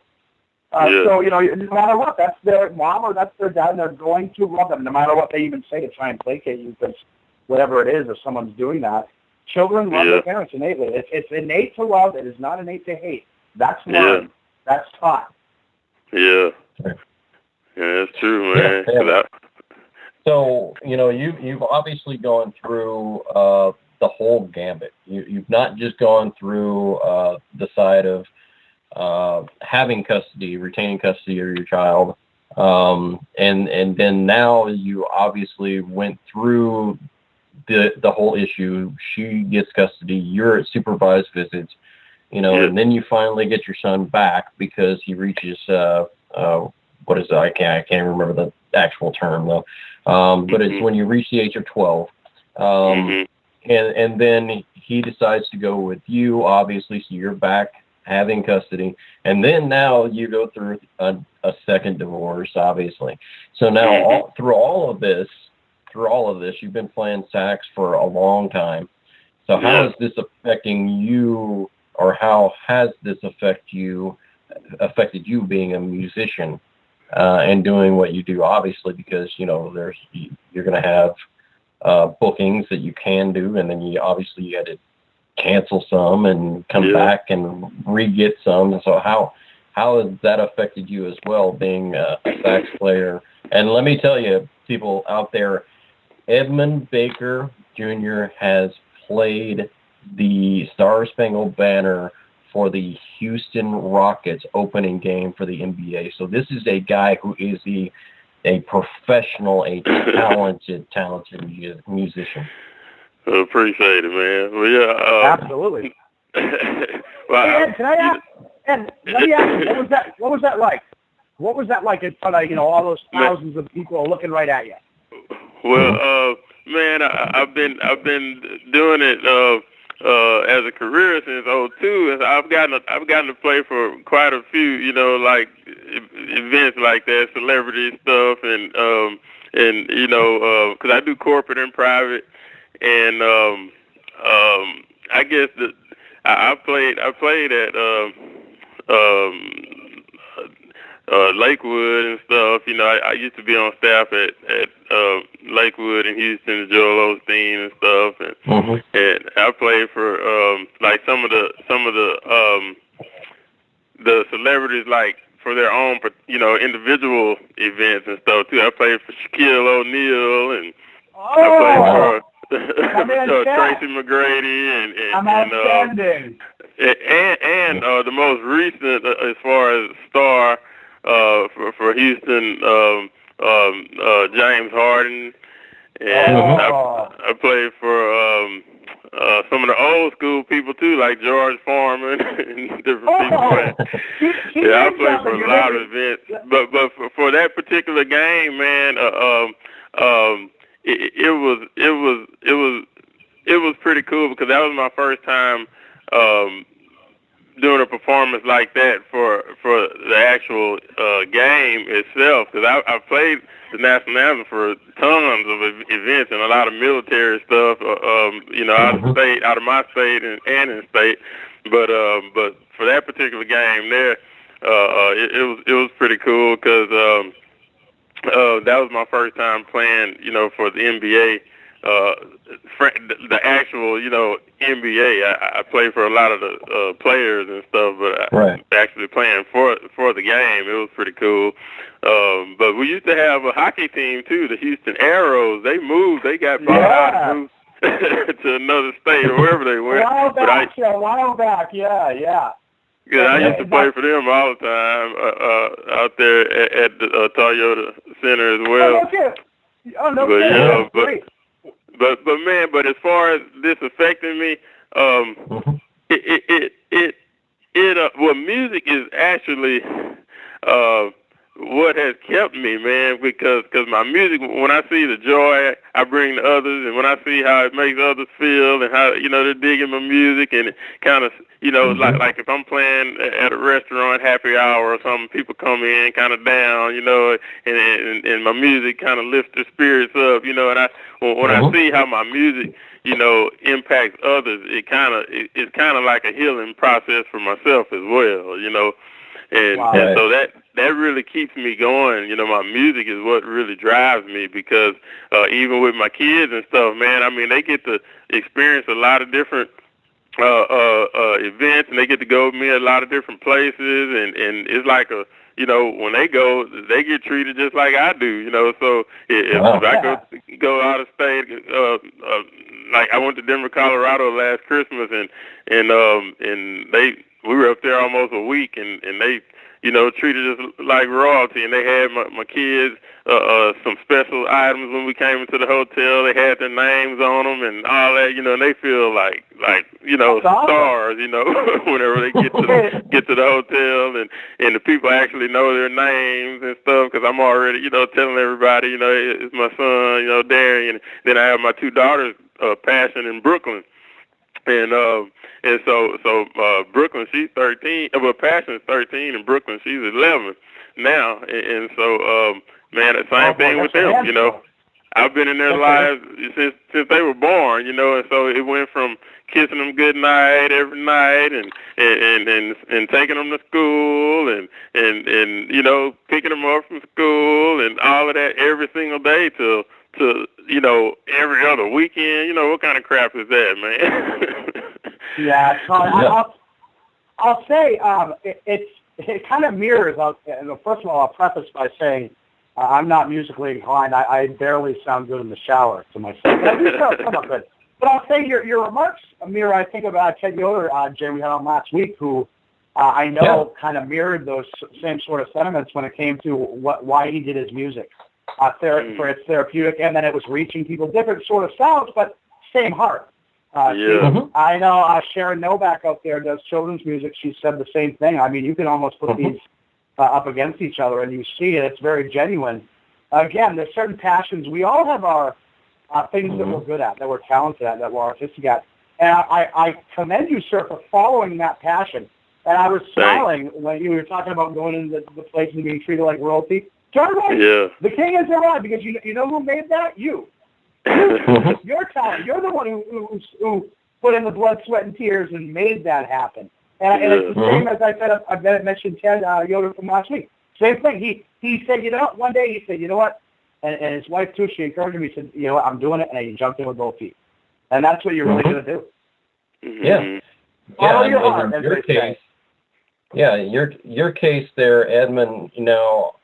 So, you know, no matter what, that's their mom or that's their dad, and they're going to love them, no matter what they even say to try and placate you, because whatever it is, if someone's doing that. Children love their parents innately. It's innate to love. It is not innate to hate. That's learned. That's taught. Yeah. Yeah, that's true, man. Yeah. So, you've obviously gone through the whole gambit. You've not just gone through the side of having custody, retaining custody of your child, and then now you obviously went through the whole issue. She gets custody. You're at supervised visits, and then you finally get your son back because he reaches what is it? I can't remember the actual term though. But it's when you reach the age of 12. And then he decides to go with you, obviously, so you're back having custody. And then now you go through a second divorce, obviously. So now through all of this, you've been playing sax for a long time. So how is this affecting you, or how has this affected you being a musician and doing what you do? Obviously, because you're going to have bookings that you can do, and then you had to cancel some and come back and re-get some. And so how has that affected you as well, being a sax player? And let me tell you, people out there, Edmund Baker Jr. has played the Star Spangled Banner for the Houston Rockets opening game for the NBA. So this is a guy who is a professional, a talented musician. I appreciate it, man. Well, yeah, absolutely. Well, Ed, can I ask? Ed, let me ask you, what was that like? What was that like in front of all those thousands of people looking right at you? Well, man, I've been doing it as a career since '02, and I've gotten to play for quite a few, like events like that, celebrity stuff, and because I do corporate and private, and I guess I played at Lakewood and stuff. I used to be on staff at Lakewood in Houston, Joel Osteen and stuff, and I played for like some of the celebrities, like for their own individual events and stuff too. I played for Shaquille O'Neal, and I played for Tracy McGrady and the most recent as far as star for Houston, James Harden, and I played for some of the old school people too, like George Foreman and different people. I played for a lot of events, but for that particular game, man, it was pretty cool because that was my first time doing a performance like that for the actual game itself, because I played the national anthem for tons of events and a lot of military stuff, out of my state and in state, but for that particular game there, it was pretty cool because that was my first time playing, for the NBA. The actual, NBA. I play for a lot of the players and stuff, but actually playing for the game, it was pretty cool. But we used to have a hockey team too, the Houston Arrows. They moved. They got bought out and moved to another state or wherever they went. A while back, yeah. Yeah, I used to play for them all the time out there at the Toyota Center as well. But as far as this affecting me, music is actually what has kept me, man, because my music, when I see the joy I bring to others, and when I see how it makes others feel, and how they're digging my music, and it kind of like if I'm playing at a restaurant happy hour or something, people come in kind of down, and my music kind of lifts their spirits up, and when I see how my music impacts others, it's kind of like a healing process for myself as well, and so that really keeps me going. You know, my music is what really drives me, because even with my kids and stuff, man, I mean, they get to experience a lot of different events, and they get to go with me a lot of different places, and it's like a, you know, when they go, they get treated just like I do, you know. So if I go out of state, like I went to Denver, Colorado last Christmas, and we were up there almost a week, and they, you know, treated us like royalty, and they had my kids some special items when we came into the hotel. They had their names on them and all that, you know, and they feel like you know, stars, you know, whenever they get to the hotel, and the people actually know their names and stuff, because I'm already, you know, telling everybody, you know, it's my son, you know, Darian. Then I have my two daughters, Passion and Brooklyn. And so Brooklyn, she's 13. Well, Passion's 13, and Brooklyn, she's 11 now. And so, man, the same thing with them. You know, I've been in their lives since they were born. You know, and so it went from kissing them good night every night, and taking them to school, and you know, picking them up from school, and all of that every single day to you know, every other weekend. You know, what kind of crap is that, man? Yeah, so I'll say it kind of mirrors. First of all, I'll preface by saying I'm not musically inclined. I barely sound good in the shower to myself. But I do sound somewhat good. But I'll say your remarks mirror, I think, about Ted Yoder, Jay, we had on last week, who I know kind of mirrored those same sort of sentiments when it came to why he did his music. For its therapeutic, and then it was reaching people, different sort of sounds, but same heart. I know Sharon Novak out there does children's music. She said the same thing. I mean, you can almost put these up against each other, and you see it. It's very genuine. Again, there's certain passions. We all have our things that we're good at, that we're talented at, that we're artistic at. And I commend you, sir, for following that passion. And I was smiling when you were talking about going into the place and being treated like royalty. Right. The king has arrived, because you know who made that? You. Your talent. You're the one who put in the blood, sweat, and tears and made that happen. And it's the same as I said. I mentioned Ted Yoder from last week. Same thing. He said, you know, one day he said, you know what? And his wife too. She encouraged him. He said, you know what? I'm doing it, and he jumped in with both feet. And that's what you're really going to do. Yeah. Follow your heart, in your case. Yeah, your case there, Edmund. You know,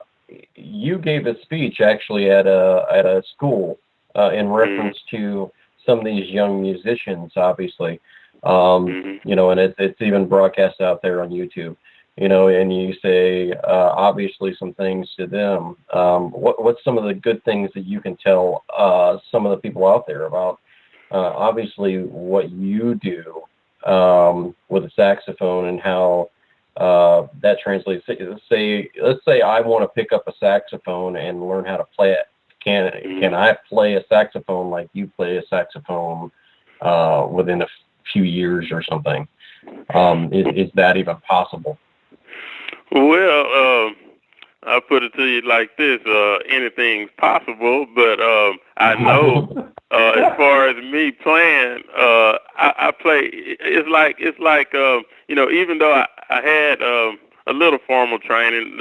you gave a speech actually at a school in reference to some of these young musicians, obviously. You know, and it's even broadcast out there on YouTube. You know, and you say obviously some things to them. What's some of the good things that you can tell some of the people out there about obviously what you do with a saxophone, and how that translates? Let's say I want to pick up a saxophone and learn how to play it. Can I play a saxophone like you play a saxophone within a few years or something? Is that even possible? Well, I'll put it to you like this: anything's possible, but I know as far as me playing, I play. It's like you know, even though I had a little formal training,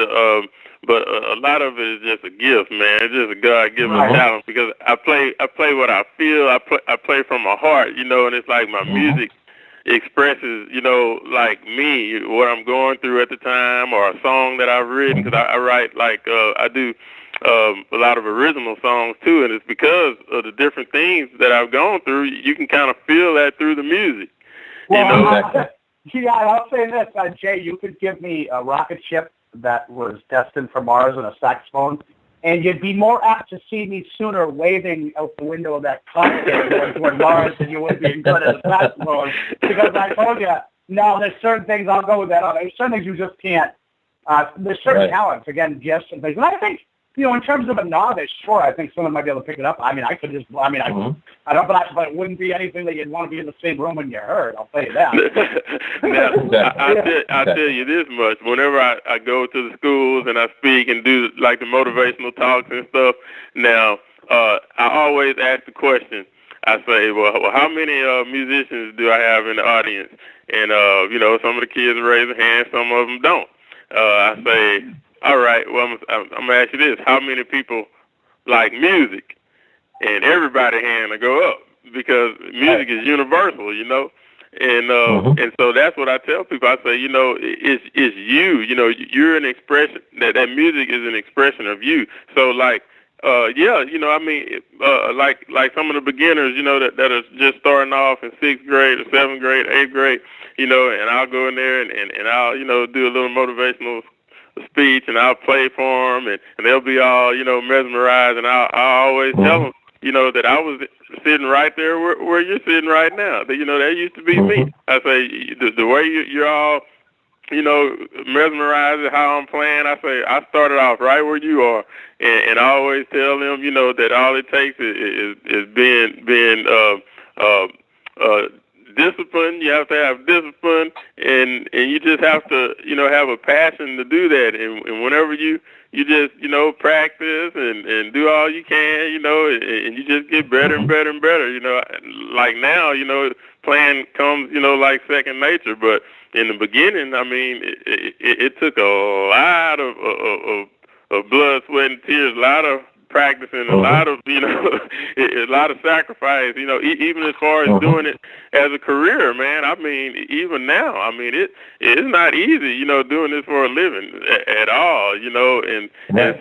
but a lot of it is just a gift, man. It's just a God-given talent, because I play what I feel. I play from my heart, you know, and it's like my music expresses, you know, like me, what I'm going through at the time, or a song that I've written, because I write like I do a lot of original songs too, and it's because of the different things that I've gone through. You can kind of feel that through the music. Well, you know? I'll say this, Jay, you could give me a rocket ship that was destined for Mars and a saxophone, and you'd be more apt to see me sooner waving out the window of that cockpit going toward Mars than you would be good at a saxophone. Because I told you, no, there's certain things, I'll go with that. There's certain things you just can't. There's certain talents, again, gifts and things. And I think, you know, in terms of a novice, sure, I think someone might be able to pick it up. I mean, I could just, I don't, but it wouldn't be anything that you'd want to be in the same room when you heard. I'll tell you that. Now, I'll tell you this much. Whenever I go to the schools and I speak and do like the motivational talks and stuff, now I always ask the question. I say, well, how many musicians do I have in the audience? And you know, some of the kids raise their hands, some of them don't. I say, All right. Well, I'm gonna ask you this: how many people like music? And everybody's hand will go up because music is universal, you know. And so that's what I tell people. I say, you know, it's you. You know, you're an expression. That music is an expression of you. So like, yeah, you know, I mean, like some of the beginners, you know, that are just starting off in 6th grade or 7th grade, 8th grade, you know, and I'll go in there and I'll, you know, do a little motivational speech and I'll play for them and they'll be all, you know, mesmerized, and I always tell them, you know, that I was sitting right there where you're sitting right now. That, you know, that used to be me. I say the way you're all, you know, mesmerized at how I'm playing. I say I started off right where you are, and I always tell them, you know, that all it takes is being discipline. You have to have discipline, and you just have to, you know, have a passion to do that. And whenever you just, you know, practice and do all you can, you know, and you just get better and better and better. You know, like now, you know, playing comes, you know, like second nature. But in the beginning, I mean, it took a lot of blood, sweat, and tears, a lot of practicing, a lot of, you know, a lot of sacrifice, you know, even as far as doing it as a career, man. I mean, even now, I mean, it's not easy, you know, doing this for a living at all, you know, and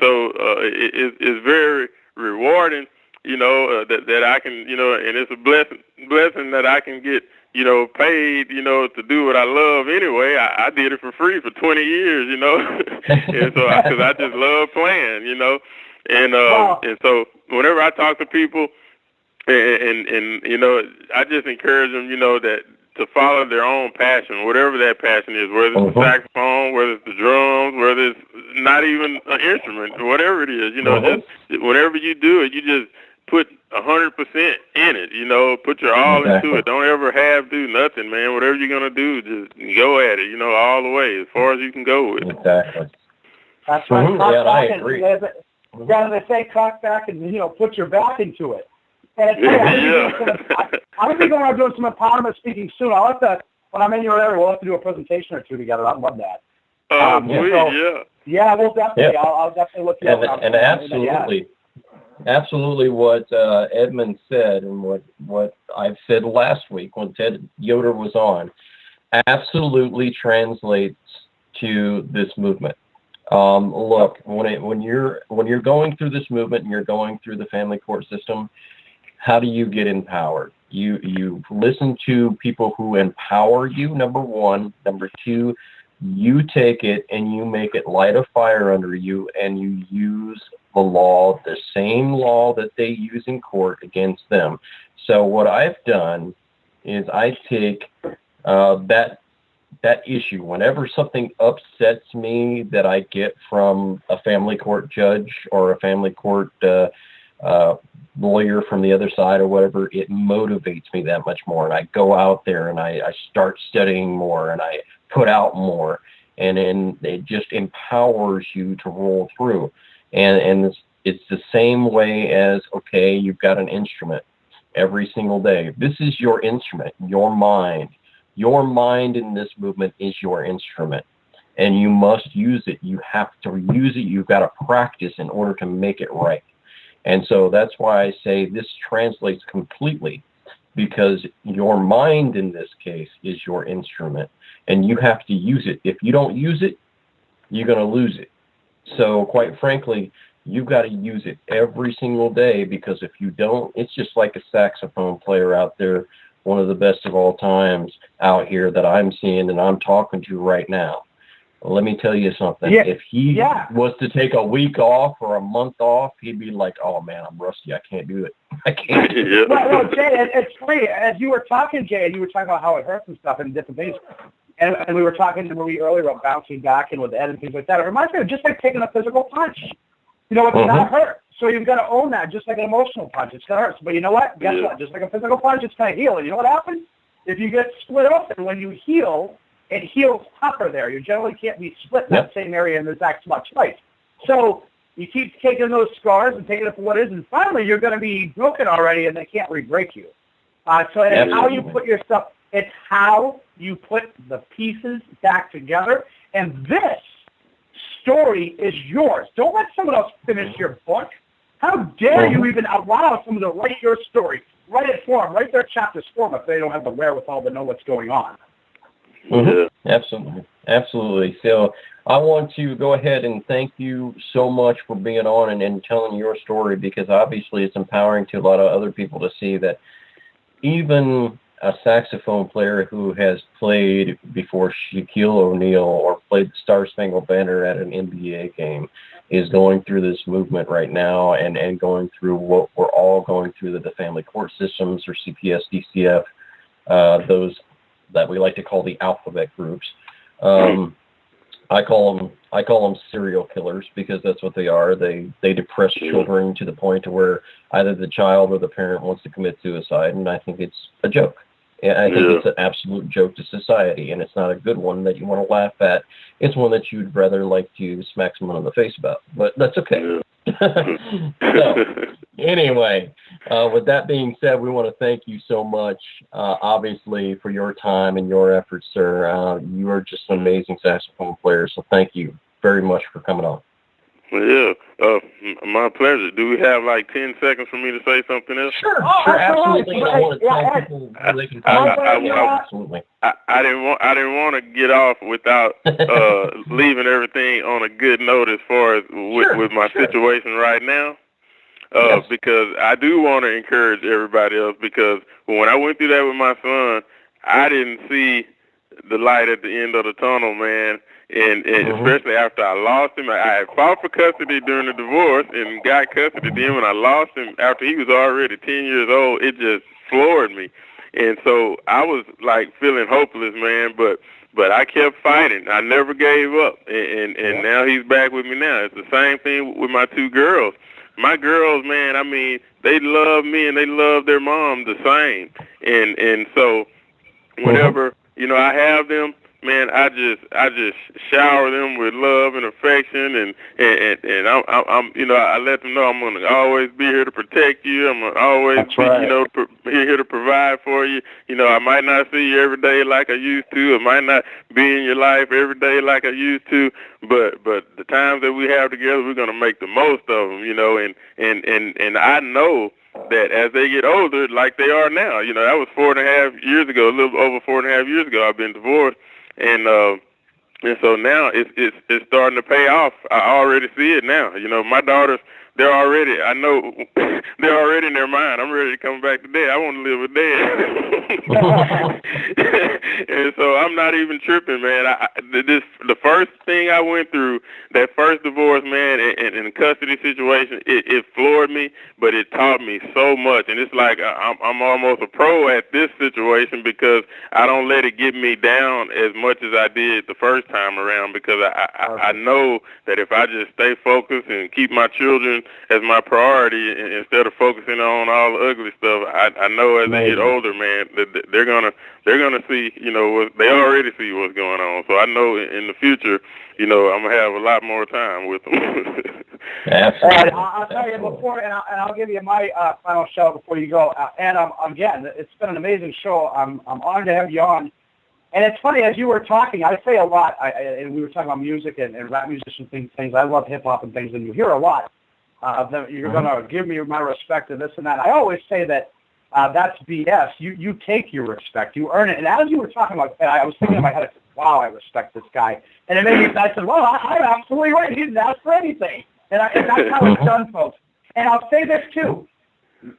so it's very rewarding, you know, that I can, you know, and it's a blessing that I can get, you know, paid, you know, to do what I love anyway. I did it for free for 20 years, you know, and so because I just love playing, you know. And and so whenever I talk to people, and you know, I just encourage them, you know, that to follow their own passion, whatever that passion is, whether it's the saxophone, whether it's the drums, whether it's not even an instrument, whatever it is, you know, just whenever you do it, you just put 100% in it, you know, put your all into it. Don't ever do nothing, man. Whatever you're gonna do, just go at it, you know, all the way as far as you can go with it. Exactly. That's right. Yeah, I agree. Rather than say cock back and, you know, put your back into it. And I'm going to be going around doing some empowerment speaking soon. I'll have to, when I'm in your area, we'll have to do a presentation or two together. I'd love that. Yeah, we'll definitely. Yeah. I'll definitely look you up. And absolutely what Edmund said and what I've said last week when Ted Yoder was on absolutely translates to this movement. Look, when you're going through this movement and you're going through the family court system, how do you get empowered? You listen to people who empower you, number one. Number two, you take it and you make it light a fire under you, and you use the law, the same law that they use in court against them. So what I've done is I take that issue, whenever something upsets me that I get from a family court judge or a family court lawyer from the other side or whatever, it motivates me that much more. And I go out there and I start studying more and I put out more. And it just empowers you to roll through. And it's the same way as, okay, you've got an instrument every single day. This is your instrument, your mind. Your mind in this movement is your instrument, and you must use it. You have to use it. You've got to practice in order to make it right. And so that's why I say this translates completely, because your mind in this case is your instrument, and you have to use it. If you don't use it, you're going to lose it. So quite frankly, you've got to use it every single day, because if you don't, it's just like a saxophone player out there, one of the best of all times out here that I'm seeing and I'm talking to right now. Let me tell you something. Yeah. If he was to take a week off or a month off, he'd be like, oh, man, I'm rusty. I can't do it. I can't do it. Well, Jay, it's funny. As you were talking, Jay, and you were talking about how it hurts and stuff and different things, and we were talking to Marie earlier about bouncing back and with Ed and things like that. It reminds me of just like taking a physical punch. You know, it's not hurt. So you've got to own that, just like an emotional punch. It's going to hurt. But you know what? Guess what? Just like a physical punch, it's going to heal. And you know what happens? If you get split open, when you heal, it heals tougher there. You generally can't be split in that same area in the exact spot twice. So you keep taking those scars and taking it for what it is, and finally you're going to be broken already, and they can't re-break you. So it's how you put your stuff. It's how you put the pieces back together. And this story is yours. Don't let someone else finish your book. How dare you even allow someone to write your story? Write it for them. Write their chapters for them if they don't have the wherewithal to know what's going on. Absolutely. Absolutely. So I want to go ahead and thank you so much for being on and telling your story, because obviously it's empowering to a lot of other people to see that even a saxophone player who has played before Shaquille O'Neal or played the Star Spangled Banner at an NBA game is going through this movement right now and going through what we're all going through, the family court systems or CPS, DCF, those that we like to call the alphabet groups. I call them serial killers, because that's what they are. They depress children to the point to where either the child or the parent wants to commit suicide, and I think it's a joke. I think it's an absolute joke to society, and it's not a good one that you want to laugh at. It's one that you'd rather like to smack someone in the face about, but that's okay. So, anyway, with that being said, we want to thank you so much, obviously, for your time and your efforts, sir. You are just an amazing saxophone player, so thank you very much for coming on. Yeah, my pleasure. Do we have like 10 seconds for me to say something else? Sure, absolutely. I want to tell people where they can find you. Absolutely. I didn't want to get off without leaving everything on a good note as far as with my situation right now. Because I do want to encourage everybody else, because when I went through that with my son, I didn't see the light at the end of the tunnel, man. And especially after I lost him, I had fought for custody during the divorce and got custody. Then when I lost him after he was already 10 years old, it just floored me. And so I was like feeling hopeless, man, but I kept fighting. I never gave up. And now he's back with me now. It's the same thing with my two girls. My girls, man, I mean, they love me and they love their mom the same. And so whenever, I have them, man, I just shower them with love and affection, and I'm I let them know I'm gonna always be here to protect you. I'm gonna always be here to provide for you. I might not see you every day like I used to. I might not be in your life every day like I used to. But the times that we have together, we're gonna make the most of them. And I know that as they get older, like they are now, that was 4.5 years ago, a little over 4.5 years ago, I've been divorced. And so now it's starting to pay off. I already see it now. My daughters, they're already in their mind. I'm ready to come back to Dad. I want to live with Dad. And so I'm not even tripping, man. The first thing I went through, that first divorce, man, and the custody situation, it floored me, but it taught me so much. And it's like I'm almost a pro at this situation, because I don't let it get me down as much as I did the first time around, because I know that if I just stay focused and keep my children as my priority instead of focusing on all the ugly stuff, I know as they get older, man, that they're gonna see, they already see what's going on. So I know in the future, I'm gonna have a lot more time with them. Absolutely. And I'll tell you before, and I'll give you my final shout before you go. And again, it's been an amazing show. I'm honored to have you on. And it's funny, as you were talking, I say a lot, and we were talking about music and rap musicians and things. I love hip hop and things, and you hear a lot. You're going to give me my respect and this and that. I always say that that's BS. You take your respect. You earn it. And as you were talking about that, I was thinking in my head, wow, I respect this guy. And it made me, I said, well, I'm absolutely right. He didn't ask for anything. And that's how it's done, folks. And I'll say this, too.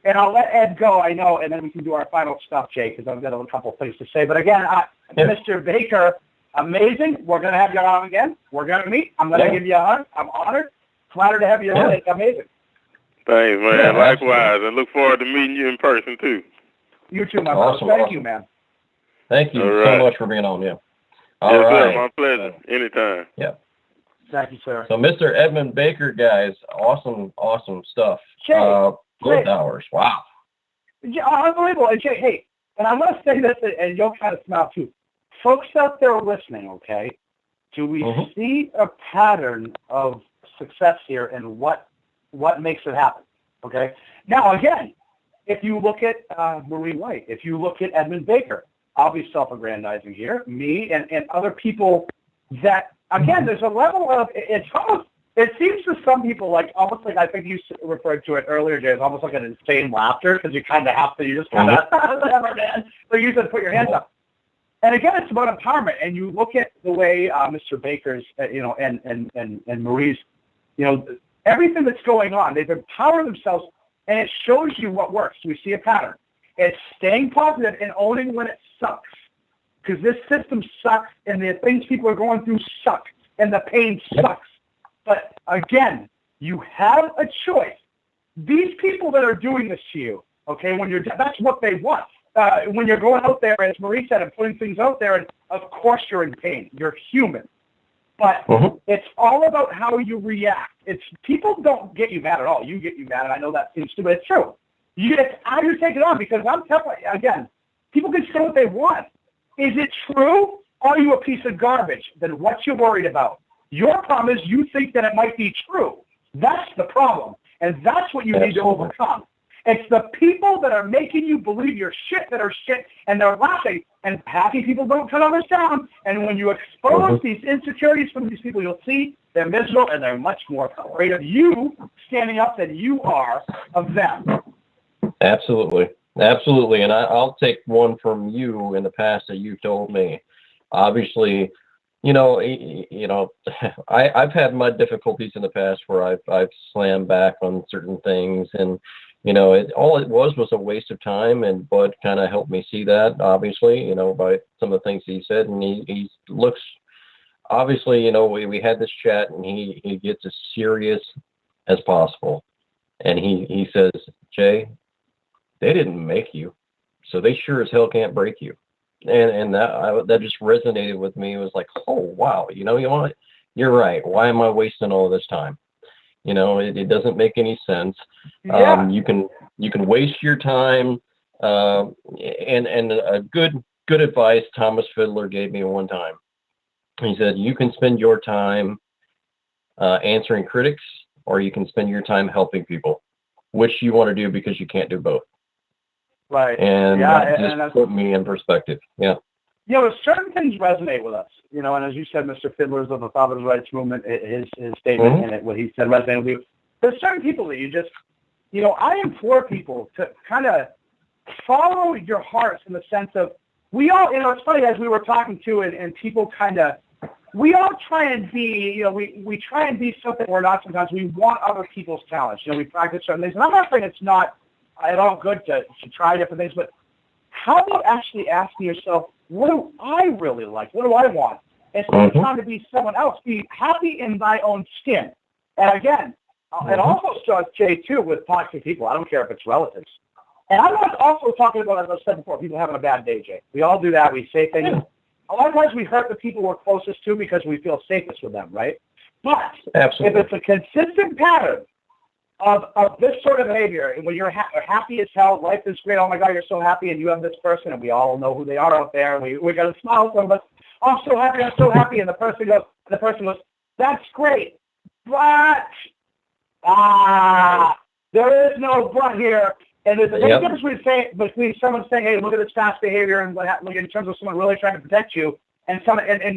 And I'll let Ed go, I know, and then we can do our final stuff, Jay, because I've got a couple of things to say. But again, Mr. Baker, amazing. We're going to have you on again. We're going to meet. I'm going to give you a hug. I'm honored. Flattered to have you on. It's amazing. Thanks, man. Likewise. I look forward to meeting you in person, too. You too, my brother. Thank you, man. Thank you so much for being on, All yes, right. Sir, my pleasure. Anytime. Yeah. Thank you, sir. So, Mr. Edmund Baker, guys, awesome stuff. Both hours. Wow. Yeah, unbelievable. And Jay, hey, and I'm going to say this, and you'll kind of smile, too. Folks out there listening, okay, do we see a pattern of success here and what makes it happen, okay? Now, again, if you look at Marie White, if you look at Edmund Baker, I'll be self-aggrandizing here, me and other people that again, there's a level of, it's almost, it seems to some people almost like, I think you referred to it earlier, Jay, it's almost like an insane laughter, because you kind of have to, you just kind of, whatever, man. So you said put your hands up. And again, it's about empowerment. And you look at the way Mr. Baker's, and Marie's, everything that's going on, they've empowered themselves, and it shows you what works. We see a pattern. It's staying positive and owning when it sucks. Because this system sucks, and the things people are going through suck, and the pain sucks. But again, you have a choice. These people that are doing this to you, okay, that's what they want. When you're going out there, as Marie said, and putting things out there, and of course you're in pain. You're human. But it's all about how you react. People don't get you mad at all. You get you mad, and I know that seems stupid. It's true. It's how you take it on, because I'm telling you, again, people can say what they want. Is it true? Are you a piece of garbage? Then what you worried about? Your problem is you think that it might be true. That's the problem. And that's what you need to overcome. It's the people that are making you believe you're shit that are shit, and they're laughing. And happy people don't cut others down. And when you expose these insecurities from these people, you'll see they're miserable, and they're much more afraid of you standing up than you are of them. Absolutely. Absolutely. And I'll take one from you in the past that you told me. Obviously, I've had my difficulties in the past where I've slammed back on certain things, and all it was a waste of time. And Bud kind of helped me see that, obviously, by some of the things he said. And he looks, obviously, we had this chat, and he gets as serious as possible. And he says, Jay, they didn't make you, so they sure as hell can't break you. And that just resonated with me. It was like, oh, wow, you're right. Why am I wasting all this time? It doesn't make any sense. Yeah. You can waste your time. And a good advice Thomas Fiddler gave me one time. He said, you can spend your time answering critics, or you can spend your time helping people. Which you want to do, because you can't do both. Right. And that just put me in perspective. Yeah. Certain things resonate with us, and as you said, Mr. Fiddler's of the Father's Rights Movement, his statement and what he said resonated with you. There's certain people that you just, I implore people to kind of follow your hearts, in the sense of, we all, it's funny, as we were talking to, and people kind of, we all try and be, we try and be something we're not sometimes. We want other people's talents. We practice certain things. And I'm not saying it's not at all good to try different things, but how about actually asking yourself, what do I really like? What do I want? Instead of trying to be someone else, be happy in thy own skin. And again, it also starts, Jay, too, with talking to people. I don't care if it's relatives. And I'm not also talking about, as I said before, people having a bad day, Jay. We all do that. We say things. A lot of times we hurt the people we're closest to because we feel safest with them, right? But if it's a consistent pattern of this sort of behavior, when you're happy as hell, life is great, oh my God, you're so happy, and you have this person, and we all know who they are out there, and we got to smile at them, oh, I'm so happy, and the person goes, that's great, but, there is no but here, and there's a big difference between someone saying, hey, look at this past behavior, and what happened, in terms of someone really trying to protect you, and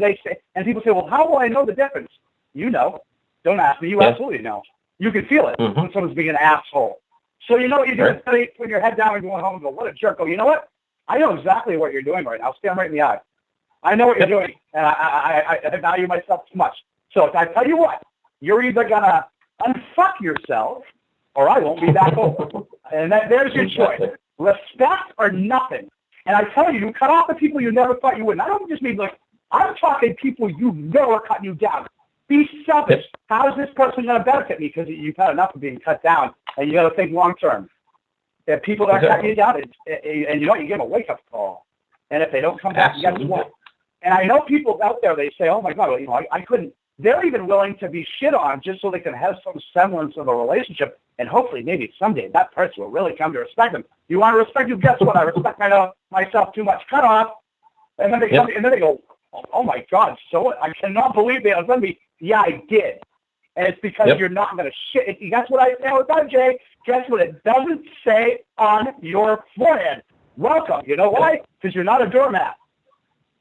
they say, and people say, well, how will I know the difference? You know. Don't ask me. You absolutely know. You can feel it when someone's being an asshole. So you know what you do, instead of putting your head down and going home and go, what a jerk. Go, you know what? I know exactly what you're doing right now. Stand right in the eye. I know what you're doing, and I value myself too much. So I tell you what, you're either going to unfuck yourself, or I won't be back over. And there's your choice. Respect or nothing. And I tell you, cut off the people you never thought you would. And I don't just mean, I'm talking people you know are cutting you down. Be selfish. How is this person going to benefit me? Because you've had enough of being cut down, and you got to think long term. If people are cutting you down, and you know, you give them a wake up call. And if they don't come back, guess what? And I know people out there, they say, "Oh my God, I couldn't." They're even willing to be shit on just so they can have some semblance of a relationship, and hopefully, maybe someday, that person will really come to respect them. You want to respect you? Guess what? I respect myself too much. Cut off, and then they come, and then they go, "Oh my God, so I cannot believe they offended me." Yeah, I did. And it's because you're not going to shit. Guess what I say all the time, Jay? Guess what it doesn't say on your forehead? Welcome. You know why? Because you're not a doormat.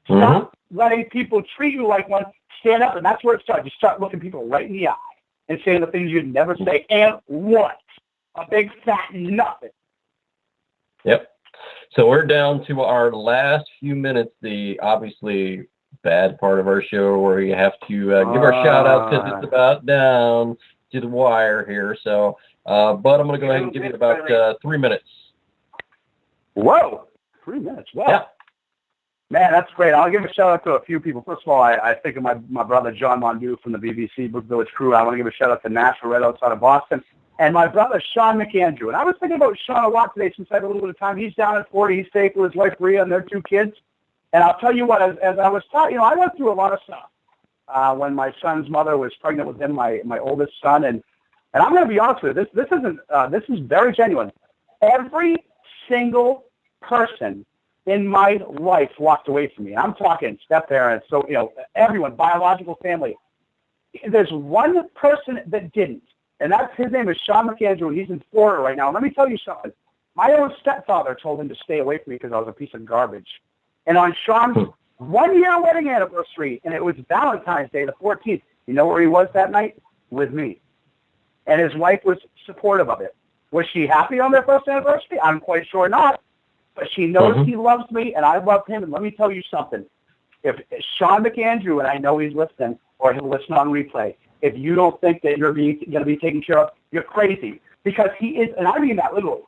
Stop letting people treat you like one. stand up, and that's where it starts. You start looking people right in the eye and saying the things you'd never say. And what? A big fat nothing. Yep. So we're down to our last few minutes, the obviously bad part of our show where we have to give our shout out because it's about down to the wire here. So, but I'm going to go ahead and give you about 3 minutes. Whoa, 3 minutes. Wow. Yeah. Man, that's great. I'll give a shout out to a few people. First of all, I think of my brother John Mondu from the BBC Brook Village crew. I want to give a shout out to Nashville right outside of Boston. And my brother, Sean McAndrew. And I was thinking about Sean a lot today since I had a little bit of time. He's down in Florida. He's safe with his wife, Rhea, and their 2 kids. And I'll tell you what, as I was taught, I went through a lot of stuff when my son's mother was pregnant with him, my oldest son. And I'm going to be honest with you, this is very genuine. Every single person in my life walked away from me. I'm talking step-parents, so, everyone, biological family. There's one person that didn't. And his name is Sean McAndrew, and he's in Florida right now. And let me tell you something. My own stepfather told him to stay away from me because I was a piece of garbage. And on Sean's 1-year wedding anniversary, and it was Valentine's Day, the 14th, you know where he was that night? With me. And his wife was supportive of it. Was she happy on their first anniversary? I'm quite sure not. But she knows he loves me, and I love him. And let me tell you something. If Sean McAndrew, and I know he's listening, or he'll listen on replay, if you don't think that you're going to be taken care of, you're crazy. Because he is, and I mean that literally.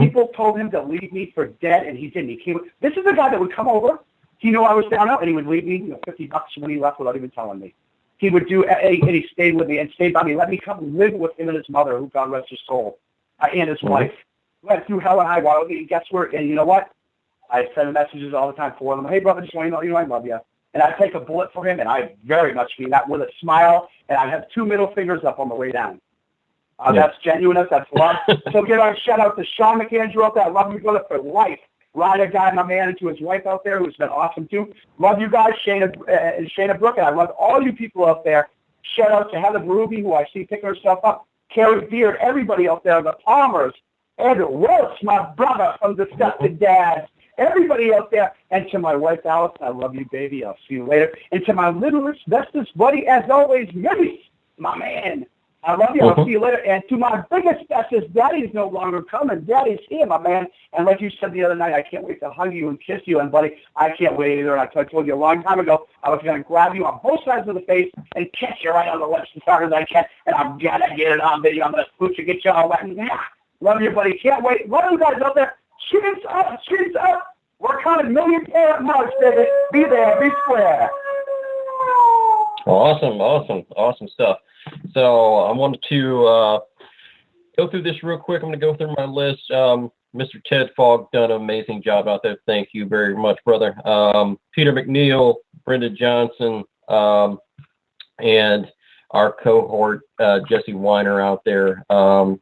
People told him to leave me for dead, and he didn't. This is the guy that would come over. He knew I was down out, and he would leave me $50 when he left without even telling me. He would do, and he stayed with me and stayed by me. Let me come live with him and his mother, who God rest his soul, and his wife. Went through hell and high water. And guess where? And you know what? I send messages all the time for them. Hey, brother, just want you to know I love you. And I take a bullet for him, and I very much mean that with a smile, and I have 2 middle fingers up on the way down. That's genuineness. That's love. So give our shout out to Sean McAndrew out there. I love you, brother, for life. Ryder guy, my man, and to his wife out there, who's been awesome too. Love you guys, Shayna Brooke, and I love all you people out there. Shout out to Heather Ruby, who I see picking herself up. Carrie Beard, everybody out there, the Palmers, Ed Wilkes, my brother from Disgusted Dads. Everybody out there, and to my wife, Alice, I love you, baby. I'll see you later. And to my littlest, bestest buddy, as always, Mimi, my man. I love you. I'll see you later. And to my biggest, bestest, Daddy's no longer coming. Daddy's here, my man. And like you said the other night, I can't wait to hug you and kiss you. And, buddy, I can't wait either. And I told you a long time ago, I was going to grab you on both sides of the face and kiss you right on the lips as hard as I can. And I'm going to get it on video. I'm going to smooch you, get you all wet. And, love you, buddy. Can't wait. Love you guys out there. Shoots up, shoots up. We're coming million carat march, baby. Be there, be square. Awesome stuff. So I wanted to go through this real quick. I'm going to go through my list. Mr. Ted Fogg done an amazing job out there. Thank you very much, brother. Peter McNeil, Brenda Johnson, and our cohort, Jesse Weiner out there.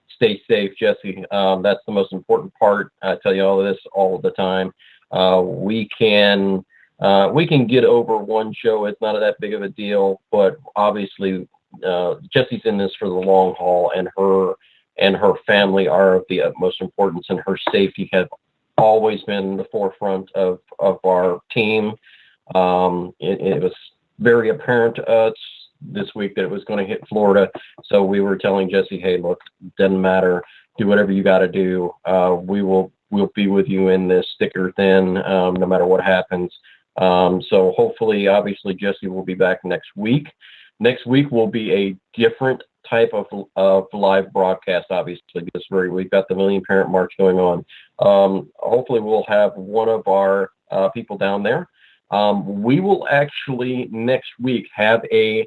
Stay safe, Jesse. That's the most important part. I tell you all of this all the time. We can get over one show. It's not that big of a deal, but obviously Jesse's in this for the long haul, and her family are of the utmost importance, and her safety has always been the forefront of our team. It was very apparent to us this week that it was going to hit Florida, so we were telling Jesse, hey, look, doesn't matter, do whatever you got to do. We'll be with you in this thick or thin, no matter what happens. So hopefully, obviously, Jesse will be back next week. Next week will be a different type of live broadcast, obviously, because we've got the Million Parent March going on. Hopefully, we'll have one of our people down there. We will actually next week have a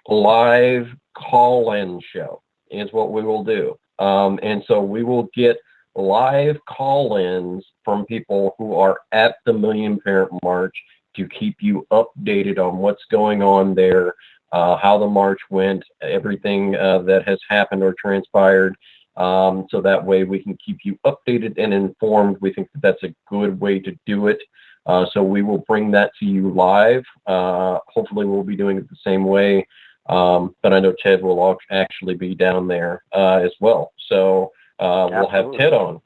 live call-in show is what we will do. And so we will get live call-ins from people who are at the Million Parent March to keep you updated on what's going on there, how the march went, everything that has happened or transpired. So that way we can keep you updated and informed. We think that that's a good way to do it. So we will bring that to you live. Hopefully we'll be doing it the same way. But I know Ted will actually be down there as well. So we'll have Ted on.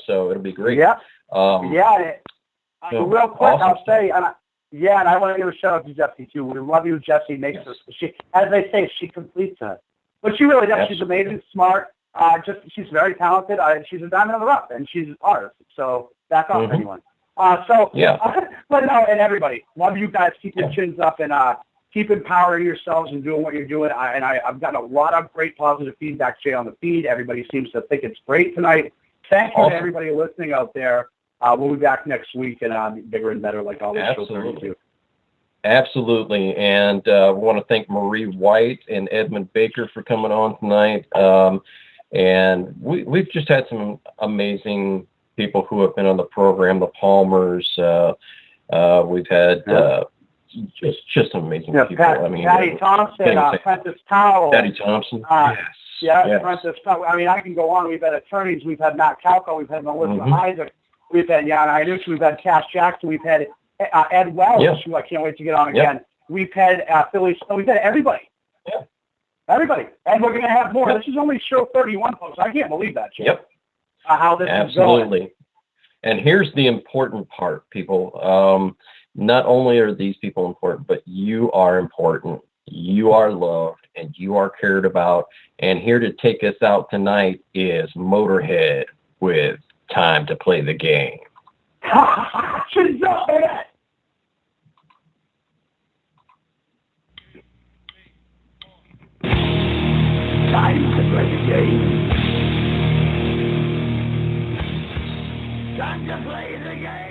So it'll be great. Yeah. Real quick, awesome. I'll say, Yeah, and I want to give a shout out to Jessie too. We love you, Jessie. Makes us. She, as they say, she completes us. But she really does. Absolutely. She's amazing, smart. She's very talented. She's a diamond in the rough, and she's an artist. So back off, anyone. Yeah. But no, and everybody, love you guys. Keep your chins up and keep empowering yourselves and doing what you're doing. I've gotten a lot of great positive feedback, Jay, on the feed. Everybody seems to think it's great tonight. Thank you to everybody listening out there. We'll be back next week and bigger and better like all these shows do. Absolutely. And we want to thank Marie White and Edmund Baker for coming on tonight. And we've just had some amazing people who have been on the program, the Palmers. We've had just amazing people. Patty Thompson, Prentice Powell. Patty Thompson. Yes. Prentice Powell. I mean, I can go on. We've had attorneys. We've had Matt Calco. We've had Melissa Isaac. We've had Jan Inush. We've had Cass Jackson. We've had Ed Wells, who I can't wait to get on again. We've had Philly. We've had everybody. Yeah. Everybody. And we're going to have more. This is only show 31, folks. I can't believe that, Jim. Yep. How this is going. And here's the important part, people. Not only are these people important, but you are important. You are loved, and you are cared about. And here to take us out tonight is Motorhead with Time to Play the Game. Should know that. Time to play the game. Time to play the game.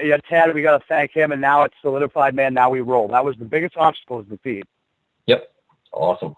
Yeah, Tad, we got to thank him, and now it's solidified, man. Now we roll. That was the biggest obstacle, is the feed. Yep. Awesome.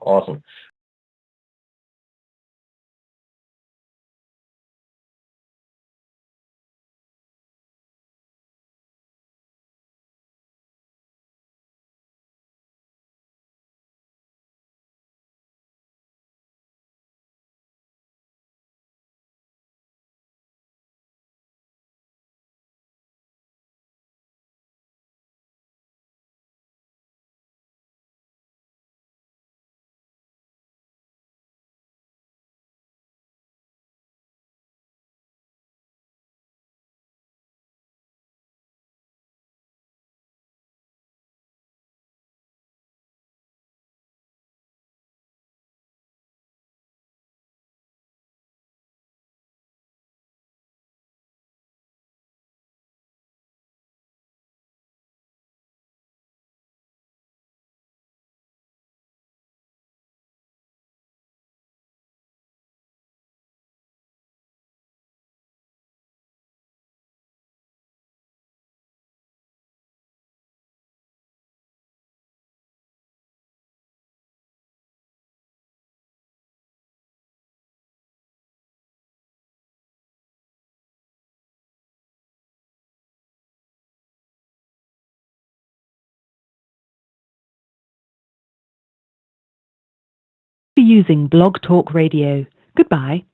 using Blog Talk Radio. Goodbye.